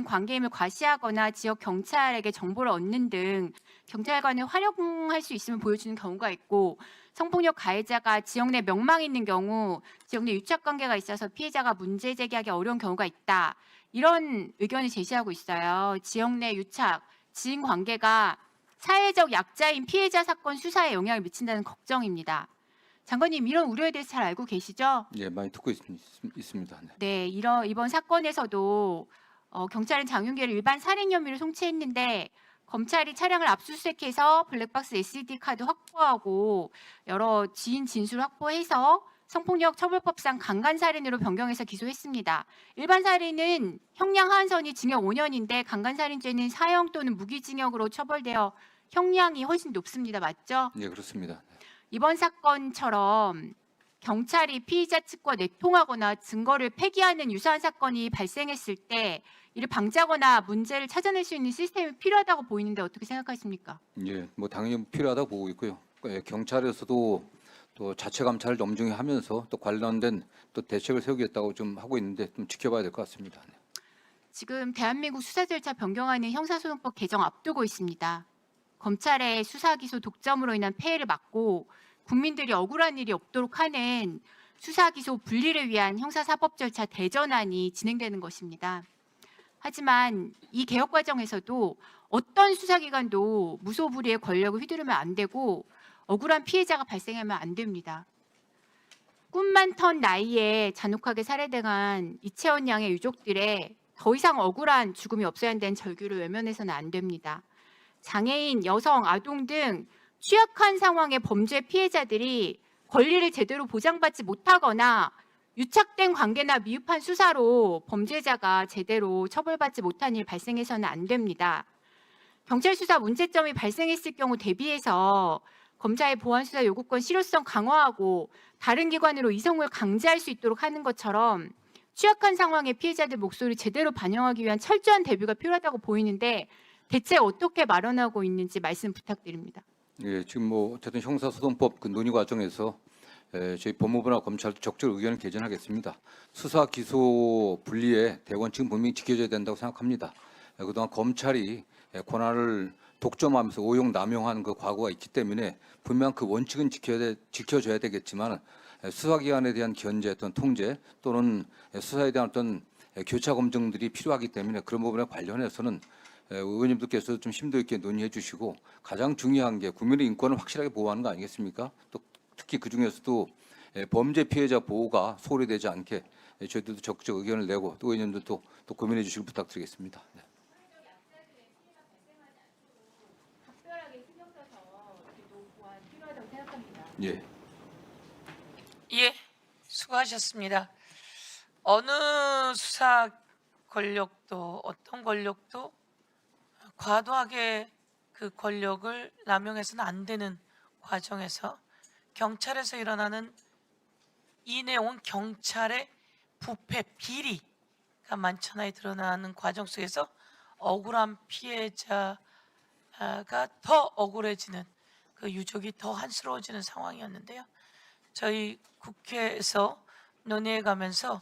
관계임을 과시하거나 지역 경찰에게 정보를 얻는 등 경찰관을 활용할 수 있음을 보여주는 경우가 있고 성폭력 가해자가 지역 내 명망이 있는 경우 지역 내 유착 관계가 있어서 피해자가 문제 제기하기 어려운 경우가 있다. 이런 의견을 제시하고 있어요. 지역 내 유착, 지인 관계가 사회적 약자인 피해자 사건 수사에 영향을 미친다는 걱정입니다. 장관님, 이런 우려에 대해서 잘 알고 계시죠? 예, 많이 듣고 있습니다. 네, 이번 사건에서도 경찰은 장윤기를 일반 살인 혐의로 송치했는데 검찰이 차량을 압수수색해서 블랙박스 SD 카드 확보하고 여러 지인 진술 확보해서 성폭력 처벌법상 강간살인으로 변경해서 기소했습니다. 일반 살인은 형량 하한선이 징역 5년인데 강간살인죄는 사형 또는 무기징역으로 처벌되어 형량이 훨씬 높습니다. 맞죠? 예, 그렇습니다. 이번 사건처럼 경찰이 피의자 측과 내통하거나 증거를 폐기하는 유사한 사건이 발생했을 때 이를 방지하거나 문제를 찾아낼 수 있는 시스템이 필요하다고 보이는데 어떻게 생각하십니까? 예, 뭐 당연히 필요하다고 보고 있고요. 경찰에서도 또 자체 감찰을 엄중히 하면서 또 관련된 또 대책을 세우겠다고 좀 하고 있는데 좀 지켜봐야 될 것 같습니다. 지금 대한민국 수사 절차 변경하는 형사소송법 개정 앞두고 있습니다. 검찰의 수사 기소 독점으로 인한 폐해를 막고 국민들이 억울한 일이 없도록 하는 수사 기소 분리를 위한 형사사법 절차 대전안이 진행되는 것입니다. 하지만 이 개혁 과정에서도 어떤 수사기관도 무소불위의 권력을 휘두르면 안 되고 억울한 피해자가 발생하면 안 됩니다. 꿈 많던 나이에 잔혹하게 살해당한 이채원 양의 유족들의 더 이상 억울한 죽음이 없어야 한다는 절규를 외면해서는 안 됩니다. 장애인, 여성, 아동 등 취약한 상황의 범죄 피해자들이 권리를 제대로 보장받지 못하거나 유착된 관계나 미흡한 수사로 범죄자가 제대로 처벌받지 못한 일 발생해서는 안 됩니다. 경찰 수사 문제점이 발생했을 경우 대비해서 검사의 보안 수사 요구권 실효성 강화하고 다른 기관으로 이송을 강제할 수 있도록 하는 것처럼 취약한 상황의 피해자들 목소리 제대로 반영하기 위한 철저한 대비가 필요하다고 보이는데 대체 어떻게 마련하고 있는지 말씀 부탁드립니다. 예, 지금 뭐 어쨌든 형사소송법 그 논의 과정에서 저희 법무부나 검찰도 적극 의견을 개진하겠습니다. 수사 기소 분리의 대원칙은 분명히 지켜져야 된다고 생각합니다. 그동안 검찰이 권한을 독점하면서 오용 남용한 그 과거가 있기 때문에 분명 그 원칙은 지켜줘야 되겠지만 수사기관에 대한 견제 또는 통제 또는 수사에 대한 어떤 교차 검증들이 필요하기 때문에 그런 부분에 관련해서는 의원님들께서 좀 심도 있게 논의해 주시고 가장 중요한 게 국민의 인권을 확실하게 보호하는 거 아니겠습니까? 또 특히 그 중에서도 범죄 피해자 보호가 소홀히 되지 않게 저희들도 적극적 의견을 내고 또 의원님들도 또 고민해 주시길 부탁드리겠습니다. 네. 예. 예, 수고하셨습니다. 어느 수사 권력도 어떤 권력도 과도하게 그 권력을 남용해서는 안 되는 과정에서 경찰에서 일어나는 이 내용은 경찰의 부패 비리가 만천하에 드러나는 과정 속에서 억울한 피해자가 더 억울해지는 그 유족이 더 한스러워지는 상황이었는데요. 저희 국회에서 논의해 가면서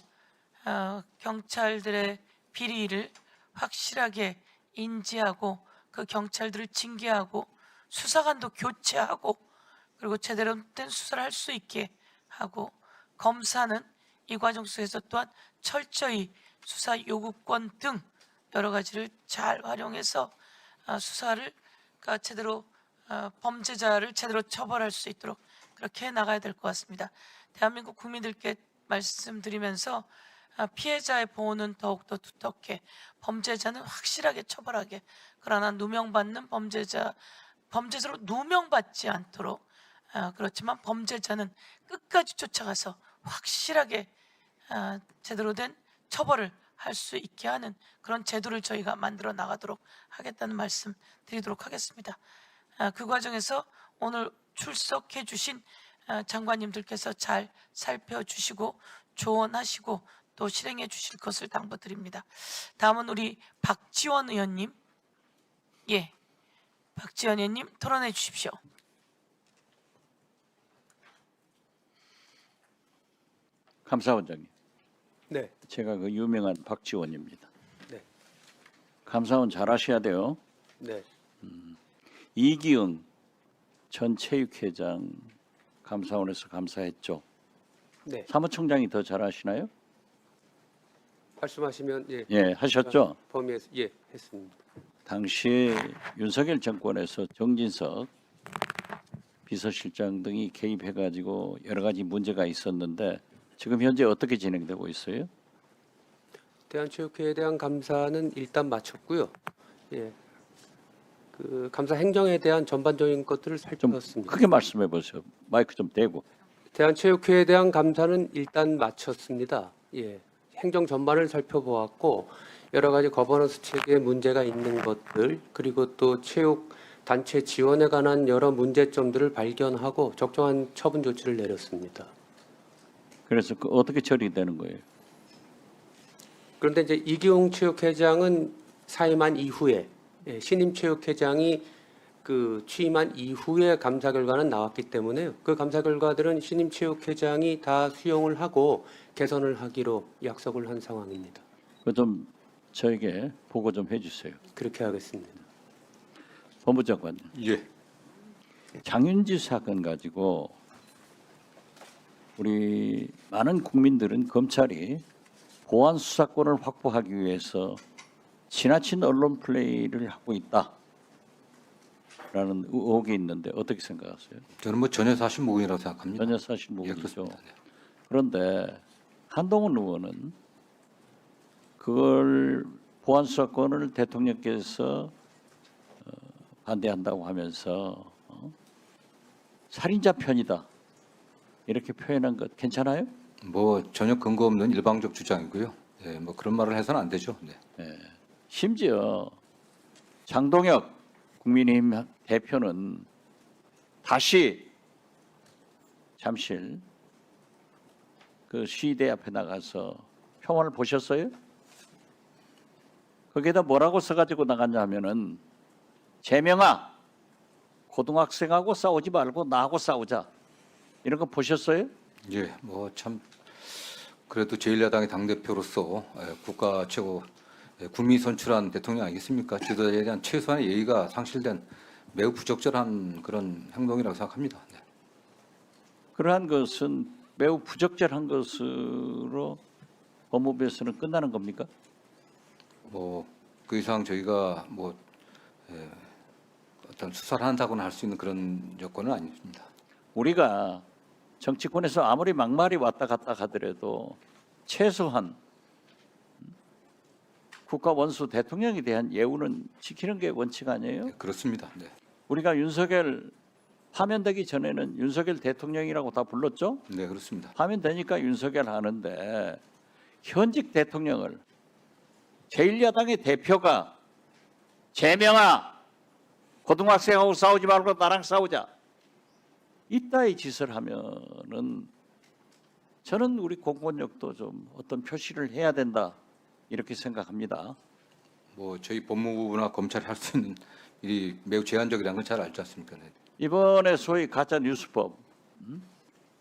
경찰들의 비리를 확실하게 인지하고 그 경찰들을 징계하고 수사관도 교체하고 그리고 제대로 된 수사를 할 수 있게 하고 검사는 이 과정 속에서 또한 철저히 수사 요구권 등 여러 가지를 잘 활용해서 수사를 제대로 범죄자를 제대로 처벌할 수 있도록 그렇게 해 나가야 될 것 같습니다. 대한민국 국민들께 말씀드리면서 피해자의 보호는 더욱더 두텁게 범죄자는 확실하게 처벌하게 그러나 누명받는 범죄자로 누명받지 않도록 그렇지만 범죄자는 끝까지 쫓아가서 확실하게 제대로 된 처벌을 할 수 있게 하는 그런 제도를 저희가 만들어 나가도록 하겠다는 말씀 드리도록 하겠습니다. 그 과정에서 오늘 출석해 주신 장관님들께서 잘 살펴주시고 조언하시고 또 실행해 주실 것을 당부드립니다. 다음은 우리 박지원 의원님. 예, 박지원 의원님 토론해 주십시오. 감사원장님. 네. 제가 그 유명한 박지원입니다. 네. 감사원 잘하셔야 돼요. 네. 이기영 전 체육회장 감사원에서 감사했죠. 네. 사무총장이 더 잘하시나요? 말씀하시면 예. 예, 하셨죠. 범위에서 예, 했습니다. 당시 윤석열 정권에서 정진석 비서실장 등이 개입해가지고 여러 가지 문제가 있었는데 지금 현재 어떻게 진행되고 있어요? 대한체육회에 대한 감사는 일단 마쳤고요. 예. 그 감사 행정에 대한 전반적인 것들을 좀 살펴봤습니다. 크게 말씀해 보세요. 마이크 좀 대고. 대한체육회에 대한 감사는 일단 마쳤습니다. 예. 행정 전반을 살펴보았고 여러 가지 거버넌스 체계에 문제가 있는 것들 그리고 또 체육 단체 지원에 관한 여러 문제점들을 발견하고 적정한 처분 조치를 내렸습니다. 그래서 어떻게 처리되는 거예요? 그런데 이제 이기용 체육회장은 사임한 이후에 신임 체육회장이 그 취임한 이후에 감사 결과는 나왔기 때문에요. 그 감사 결과들은 신임 체육회장이 다 수용을 하고 개선을 하기로 약속을 한 상황입니다. 그 좀 저에게 보고 좀 해주세요. 그렇게 하겠습니다. 법무장관님. 예. 장윤지 사건 가지고 우리 많은 국민들은 검찰이 보안 수사권을 확보하기 위해서 지나친 언론 플레이를 하고 있다라는 의혹이 있는데 어떻게 생각하세요? 저는 뭐 전혀 사실무근이라고 생각합니다. 전혀 사실무근이죠. 그렇습니다. 네. 그런데 한동훈 의원은 그걸 보안 수사권을 대통령께서 반대한다고 하면서 살인자 편이다 이렇게 표현한 것 괜찮아요? 뭐 전혀 근거 없는 일방적 주장이고요. 예, 뭐 그런 말을 해서는 안 되죠. 네. 심지어 장동혁 국민의힘 대표는 다시 잠실 그 시위대 앞에 나가서 평화를 보셨어요? 거기에다 뭐라고 써가지고 나갔냐 하면은 재명아 고등학생하고 싸우지 말고 나하고 싸우자 이런 거 보셨어요? 예, 뭐 참 그래도 제1야당의 당 대표로서 국가 최고 국민이 선출한 대통령 아니겠습니까? 지도자에 대한 최소한의 예의가 상실된 매우 부적절한 그런 행동이라고 생각합니다. 네. 그러한 것은 매우 부적절한 것으로 법무부에서는 끝나는 겁니까? 뭐 그 이상 저희가 뭐 어떤 수사를 한다거나 할 수 있는 그런 여건은 아닙니다. 우리가 정치권에서 아무리 막말이 왔다 갔다 하더라도 최소한 국가 원수 대통령에 대한 예우는 지키는 게 원칙 아니에요? 네, 그렇습니다. 네. 우리가 윤석열 파면되기 전에는 윤석열 대통령이라고 다 불렀죠? 네, 그렇습니다. 파면되니까 윤석열 하는데 현직 대통령을 제1야당의 대표가 재명아 고등학생하고 싸우지 말고 나랑 싸우자 이따위 짓을 하면은 저는 우리 공권력도 좀 어떤 표시를 해야 된다 이렇게 생각합니다. 뭐 저희 법무부나 검찰이 할 수 있는 일이 매우 제한적이라는 걸 잘 알지 않습니까? 네. 이번에 소위 가짜 뉴스법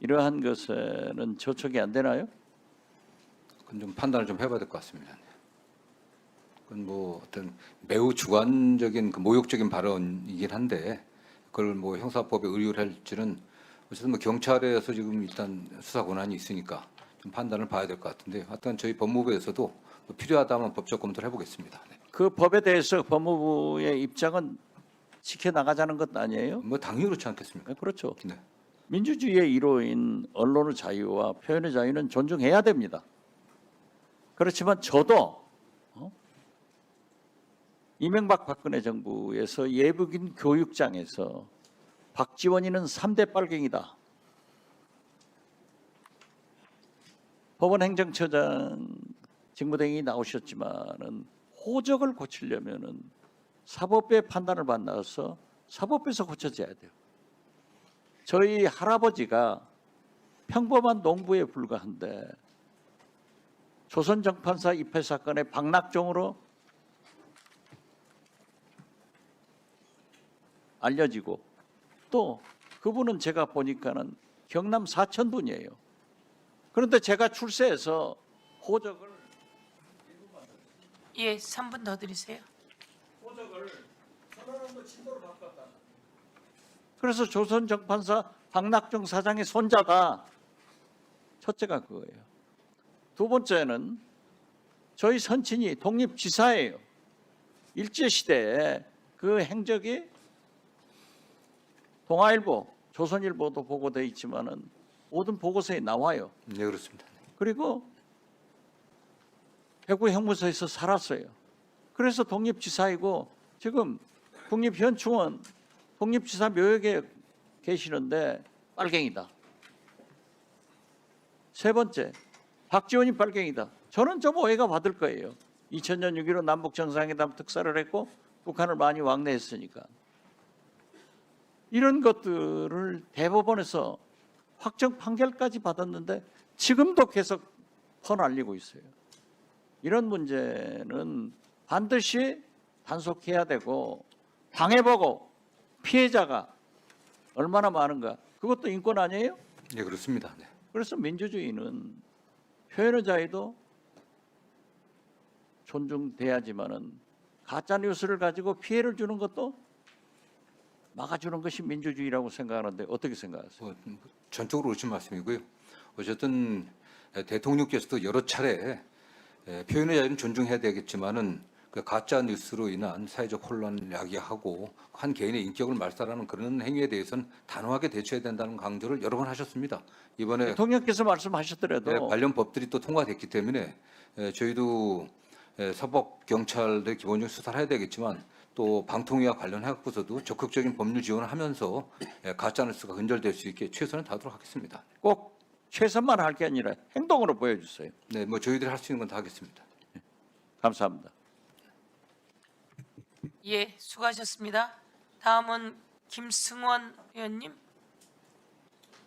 이러한 것에는 저촉이 안 되나요? 그건 좀 판단을 좀 해봐야 될 것 같습니다. 네. 그건 뭐 어떤 매우 주관적인 그 모욕적인 발언이긴 한데 그걸 뭐 형사법에 의뢰를 할지는 어쨌든 뭐 경찰에서 지금 일단 수사 권한이 있으니까 좀 판단을 봐야 될 것 같은데 하여튼 저희 법무부에서도 뭐 필요하다면 법적 검토를 해보겠습니다. 네. 그 법에 대해서 법무부의 입장은 지켜나가자는 것 아니에요? 뭐 당연히 그렇지 않겠습니까? 그렇죠. 네. 민주주의의 일호인 언론의 자유와 표현의 자유는 존중해야 됩니다. 그렇지만 저도 이명박 박근혜 정부에서 예비군 교육장에서 박지원이는 3대 빨갱이다. 법원 행정처장 직무대행이 나오셨지만은 호적을 고치려면은 사법부의 판단을 받아서 사법부에서 고쳐져야 돼요. 저희 할아버지가 평범한 농부에 불과한데 조선정판사 입회 사건의 박낙종으로 알려지고 또 그분은 제가 보니까는 경남 사천 분이에요. 그런데 제가 출세해서 호적을 예, 3분 더 드리세요. 호적을 선언원도 친도로 바꿨다. 그래서 조선정판사 박낙종 사장의 손자다. 첫째가 그거예요. 두 번째는 저희 선친이 독립지사예요. 일제시대에 그 행적이 동아일보, 조선일보도 보고돼 있지만은 모든 보고서에 나와요. 네, 그렇습니다. 그리고 대구 형무소에서 살았어요. 그래서 독립지사이고 지금 국립현충원 독립지사 묘역에 계시는데 빨갱이다. 세 번째, 박지원이 빨갱이다. 저는 좀 오해가 받을 거예요. 2000년 6.15 남북정상회담 특사를 했고 북한을 많이 왕래했으니까. 이런 것들을 대법원에서 확정 판결까지 받았는데 지금도 계속 퍼날리고 있어요. 이런 문제는 반드시 단속해야 되고 당해보고 피해자가 얼마나 많은가 그것도 인권 아니에요? 네, 그렇습니다. 네. 그래서 민주주의는 표현의 자유도 존중돼야지만은 가짜 뉴스를 가지고 피해를 주는 것도 막아주는 것이 민주주의라고 생각하는데 어떻게 생각하세요? 전적으로 옳은 말씀이고요. 어쨌든 대통령께서도 여러 차례 표현의 자유는 존중해야 되겠지만은 그 가짜 뉴스로 인한 사회적 혼란을 야기하고 한 개인의 인격을 말살하는 그런 행위에 대해서는 단호하게 대처해야 된다는 강조를 여러 번 하셨습니다. 이번에 대통령께서 말씀하셨더라도 관련 법들이 또 통과됐기 때문에 저희도 사법 경찰의 기본적인 수사를 해야 되겠지만 또 방통위와 관련해 갖고서도 적극적인 법률 지원을 하면서 가짜 뉴스가 근절될 수 있게 최선을 다하도록 하겠습니다. 꼭 최선만 할 게 아니라 행동으로 보여주세요. 네, 뭐 저희들이 할 수 있는 건 다 하겠습니다. 감사합니다. 예, 수고하셨습니다. 다음은 김승원 의원님,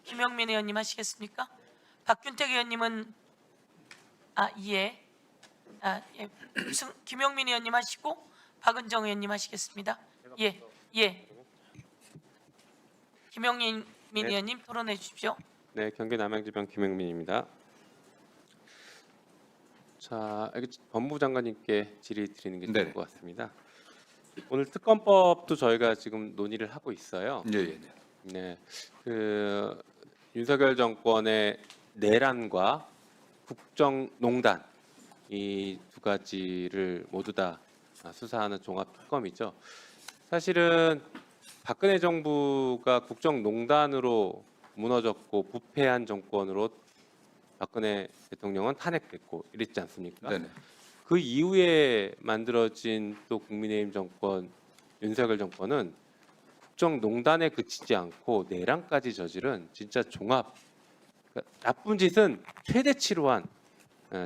김영민 의원님 하시겠습니까? 박균택 의원님은 예. 김영민 의원님 하시고 박은정 의원님 하시겠습니다. 예. 김영민 의원님 토론해 주십시오. 네, 경기 남양주병 김영민입니다. 자, 여기 법무부 장관님께 질의 드리는 게 좋을 네. 것 같습니다. 오늘 특검법도 저희가 지금 논의를 하고 있어요. 네. 네, 그 윤석열 정권의 내란과 국정농단 이 두 가지를 모두 다 수사하는 종합 특검이죠. 사실은 박근혜 정부가 국정농단으로 무너졌고 부패한 정권으로 박근혜 대통령은 탄핵됐고 이랬지 않습니까? 네네. 그 이후에 만들어진 또 국민의힘 정권, 윤석열 정권은 국정농단에 그치지 않고 내란까지 저지른 진짜 종합, 그러니까 나쁜 짓은 최대치로 한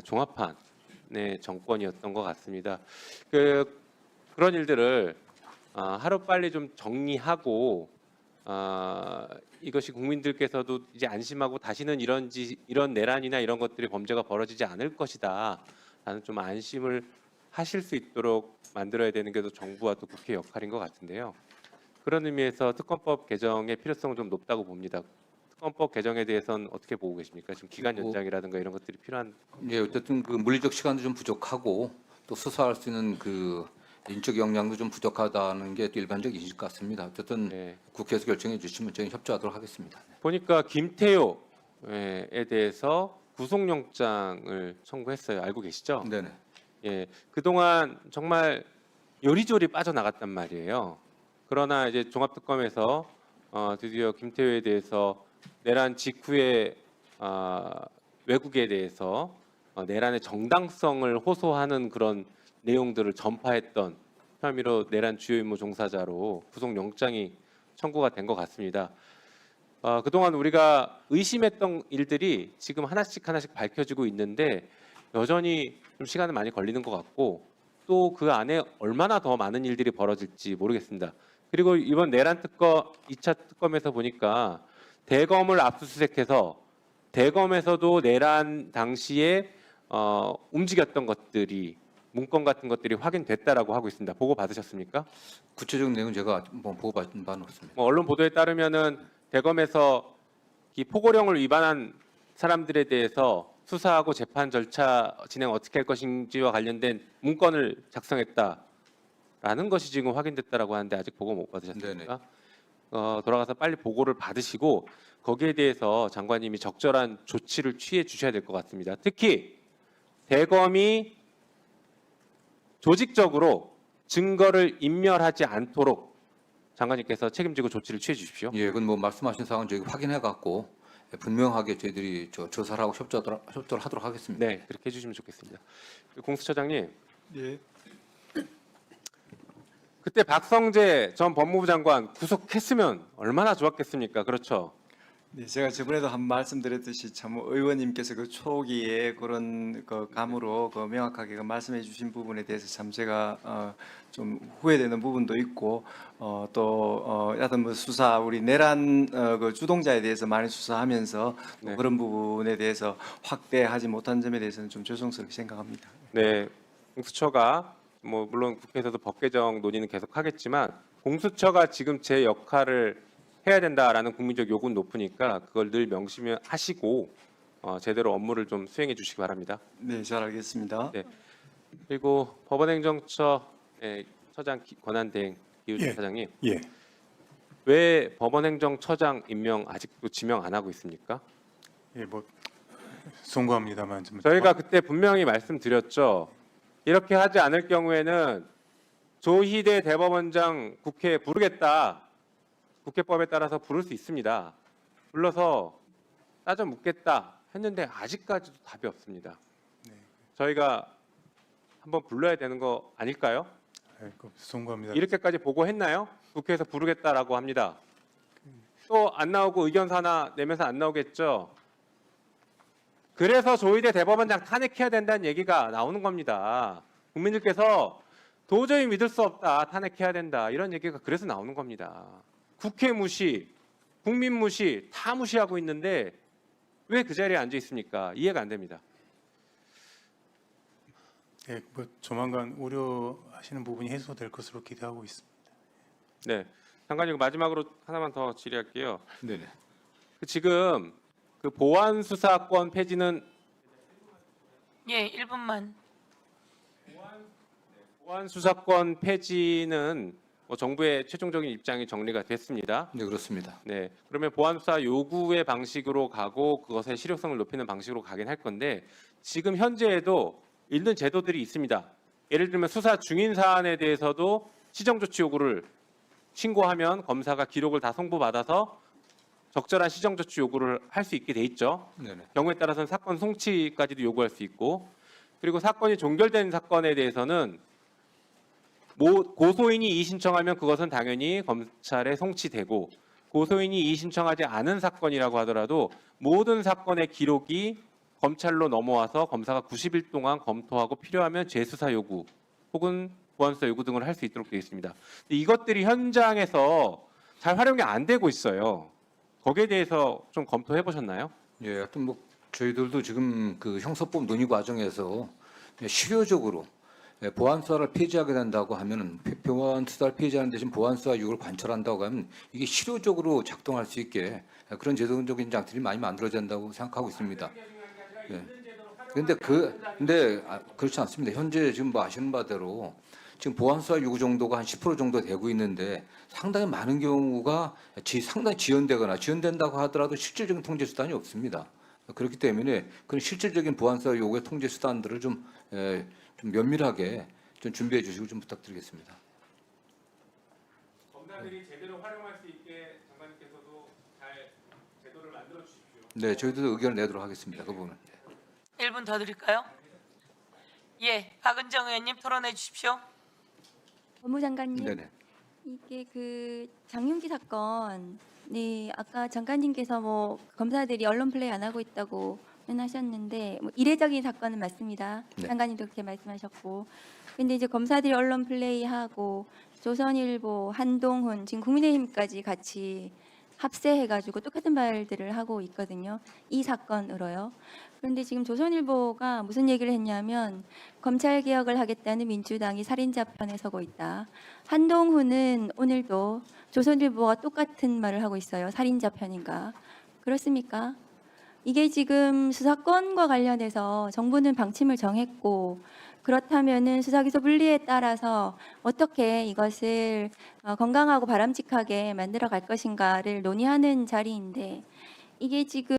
종합판의 정권이었던 것 같습니다. 그런 일들을 하루빨리 좀 정리하고 이것이 국민들께서도 이제 안심하고 다시는 이런 내란이나 이런 것들이 범죄가 벌어지지 않을 것이다 라는 좀 안심을 하실 수 있도록 만들어야 되는 게 또 정부와 또 국회 역할인 것 같은데요. 그런 의미에서 특검법 개정의 필요성은 좀 높다고 봅니다. 특검법 개정에 대해서는 어떻게 보고 계십니까? 지금 기간 연장이라든가 이런 것들이 필요한. 예, 어쨌든 그 물리적 시간도 좀 부족하고 또 수사할 수 있는 그 인적 역량도 좀 부족하다는 게 일반적 인식 같습니다. 어쨌든 국회에서 결정해 주시면 저희 협조하도록 하겠습니다. 보니까 김태효에 대해서 구속영장을 청구했어요. 알고 계시죠? 네네. 예, 그동안 정말 요리조리 빠져나갔단 말이에요. 그러나 이제 종합특검에서 드디어 김태효에 대해서 내란 직후에 외국에 대해서 내란의 정당성을 호소하는 그런 내용들을 전파했던 혐의로 내란 주요 임무 종사자로 구속영장이 청구가 된 것 같습니다. 그동안 우리가 의심했던 일들이 지금 하나씩 밝혀지고 있는데 여전히 좀 시간은 많이 걸리는 것 같고 또 그 안에 얼마나 더 많은 일들이 벌어질지 모르겠습니다. 그리고 이번 내란 특검 2차 특검에서 보니까 대검을 압수수색해서 대검에서도 내란 당시에 움직였던 것들이 문건 같은 것들이 확인됐다라고 하고 있습니다. 보고 받으셨습니까? 구체적인 내용은 제가 보고 받은 바는 없습니다. 언론 보도에 따르면은 대검에서 이 포고령을 위반한 사람들에 대해서 수사하고 재판 절차 진행 어떻게 할 것인지와 관련된 문건을 작성했다라는 것이 지금 확인됐다라고 하는데 아직 보고 못 받으셨습니까? 돌아가서 빨리 보고를 받으시고 거기에 대해서 장관님이 적절한 조치를 취해 주셔야 될 것 같습니다. 특히 대검이 조직적으로 증거를 인멸하지 않도록 장관님께서 책임지고 조치를 취해 주십시오. 예, 그건 뭐 말씀하신 사항은 저희가 확인해 갖고 분명하게 저희들이 조사를 하고 협조를 하도록 하겠습니다. 네, 그렇게 해주시면 좋겠습니다. 공수처장님, 예. 그때 박성재 전 법무부 장관 구속했으면 얼마나 좋았겠습니까? 그렇죠? 네, 제가 저번에도 한 말씀드렸듯이 참 의원님께서 그 초기에 그런 그 감으로 그 명확하게 그 말씀해주신 부분에 대해서 참 제가 좀 후회되는 부분도 있고 또 여하튼 뭐 수사 우리 내란 그 주동자에 대해서 많이 수사하면서 네. 그런 부분에 대해서 확대하지 못한 점에 대해서는 좀 죄송스럽게 생각합니다. 네, 공수처가 뭐 물론 국회에서도 법 개정 논의는 계속하겠지만 공수처가 지금 제 역할을 해야 된다라는 국민적 요구는 높으니까 그걸 늘 명심하시고 제대로 업무를 좀 수행해 주시기 바랍니다. 네, 잘 알겠습니다. 네. 그리고 법원행정처 처장 권한대행 이우준 사장님, 예. 왜 법원행정처장 임명 아직도 지명 안 하고 있습니까? 예, 뭐 송구합니다만 좀 저희가 그때 분명히 말씀드렸죠. 이렇게 하지 않을 경우에는 조희대 대법원장 국회에 부르겠다. 국회법에 따라서 부를 수 있습니다. 불러서 따져 묻겠다 했는데 아직까지도 답이 없습니다. 저희가 한번 불러야 되는 거 아닐까요? 송구합니다. 이렇게까지 보고했나요? 국회에서 부르겠다라고 합니다. 또 안 나오고 의견서 하나 내면서 안 나오겠죠? 그래서 조희대 대법원장 탄핵해야 된다는 얘기가 나오는 겁니다. 국민들께서 도저히 믿을 수 없다, 탄핵해야 된다, 이런 얘기가 그래서 나오는 겁니다. 국회 무시, 국민 무시, 다 무시하고 있는데 왜 그 자리에 앉아 있습니까? 이해가 안 됩니다. 네, 뭐 조만간 우려하시는 부분이 해소될 것으로 기대하고 있습니다. 네, 장관님 마지막으로 하나만 더 질의할게요. 네네. 지금 그 보안 수사권 폐지는 예, 1분만. 보안 수사권 폐지는 뭐 정부의 최종적인 입장이 정리가 됐습니다. 네, 그렇습니다. 네, 그러면 보안 수사 요구의 방식으로 가고 그것의 실효성을 높이는 방식으로 가긴 할 건데 지금 현재에도 있는 제도들이 있습니다. 예를 들면 수사 중인 사안에 대해서도 시정 조치 요구를 신고하면 검사가 기록을 다 송부받아서 적절한 시정 조치 요구를 할 수 있게 돼 있죠. 네네. 경우에 따라서는 사건 송치까지도 요구할 수 있고, 그리고 사건이 종결된 사건에 대해서는 고소인이 이의 신청하면 그것은 당연히 검찰에 송치되고, 고소인이 이의 신청하지 않은 사건이라고 하더라도 모든 사건의 기록이 검찰로 넘어와서 검사가 90일 동안 검토하고 필요하면 재수사 요구 혹은 보안수사 요구 등을 할 수 있도록 되어 있습니다. 이것들이 현장에서 잘 활용이 안 되고 있어요. 거기에 대해서 좀 검토해 보셨나요? 예, 하여튼 뭐 저희들도 지금 그 형사법 논의 과정에서 실효적으로 보안 수사를 폐지하게 된다고 하면은 보안 수사를 폐지하는 대신 보안 수사 요구를 관철한다고 하면 이게 실효적으로 작동할 수 있게 그런 제도적인 장치들이 많이 만들어야 된다고 생각하고 있습니다. 예. 근데 그렇지 않습니다. 현재 지금 뭐 아시는 바대로 지금 보안 수사 요구 정도가 한 10% 정도 되고 있는데 상당히 많은 경우가 상당히 지연된다고 하더라도 실질적인 통제 수단이 없습니다. 그렇기 때문에 그런 실질적인 보안 수사 요구의 통제 수단들을 좀 면밀하게 좀 준비해 주시고 좀 부탁드리겠습니다. 검사들이 제대로 활용할 수 있게 장관님께서도 잘 제도를 만들어 주십시오. 네, 저희도 의견을 내도록 하겠습니다. 그 부분은. 1분 더 드릴까요? 예, 박은정 의원님 토론해 주십시오. 법무장관님, 네네. 이게 그 장윤기 사건, 네 아까 장관님께서 뭐 검사들이 언론 플레이 안 하고 있다고 하셨는데 뭐 이례적인 사건은 맞습니다. 네. 장관님도 그렇게 말씀하셨고, 근데 이제 검사들이 언론 플레이하고 조선일보, 한동훈, 지금 국민의힘까지 같이 합세해가지고 똑같은 말들을 하고 있거든요. 이 사건으로요. 그런데 지금 조선일보가 무슨 얘기를 했냐면 검찰 개혁을 하겠다는 민주당이 살인자 편에 서고 있다. 한동훈은 오늘도 조선일보와 똑같은 말을 하고 있어요. 살인자 편인가? 그렇습니까? 이게 지금 수사권과 관련해서 정부는 방침을 정했고, 그렇다면은 수사기소 분리에 따라서 어떻게 이것을 건강하고 바람직하게 만들어 갈 것인가를 논의하는 자리인데, 이게 지금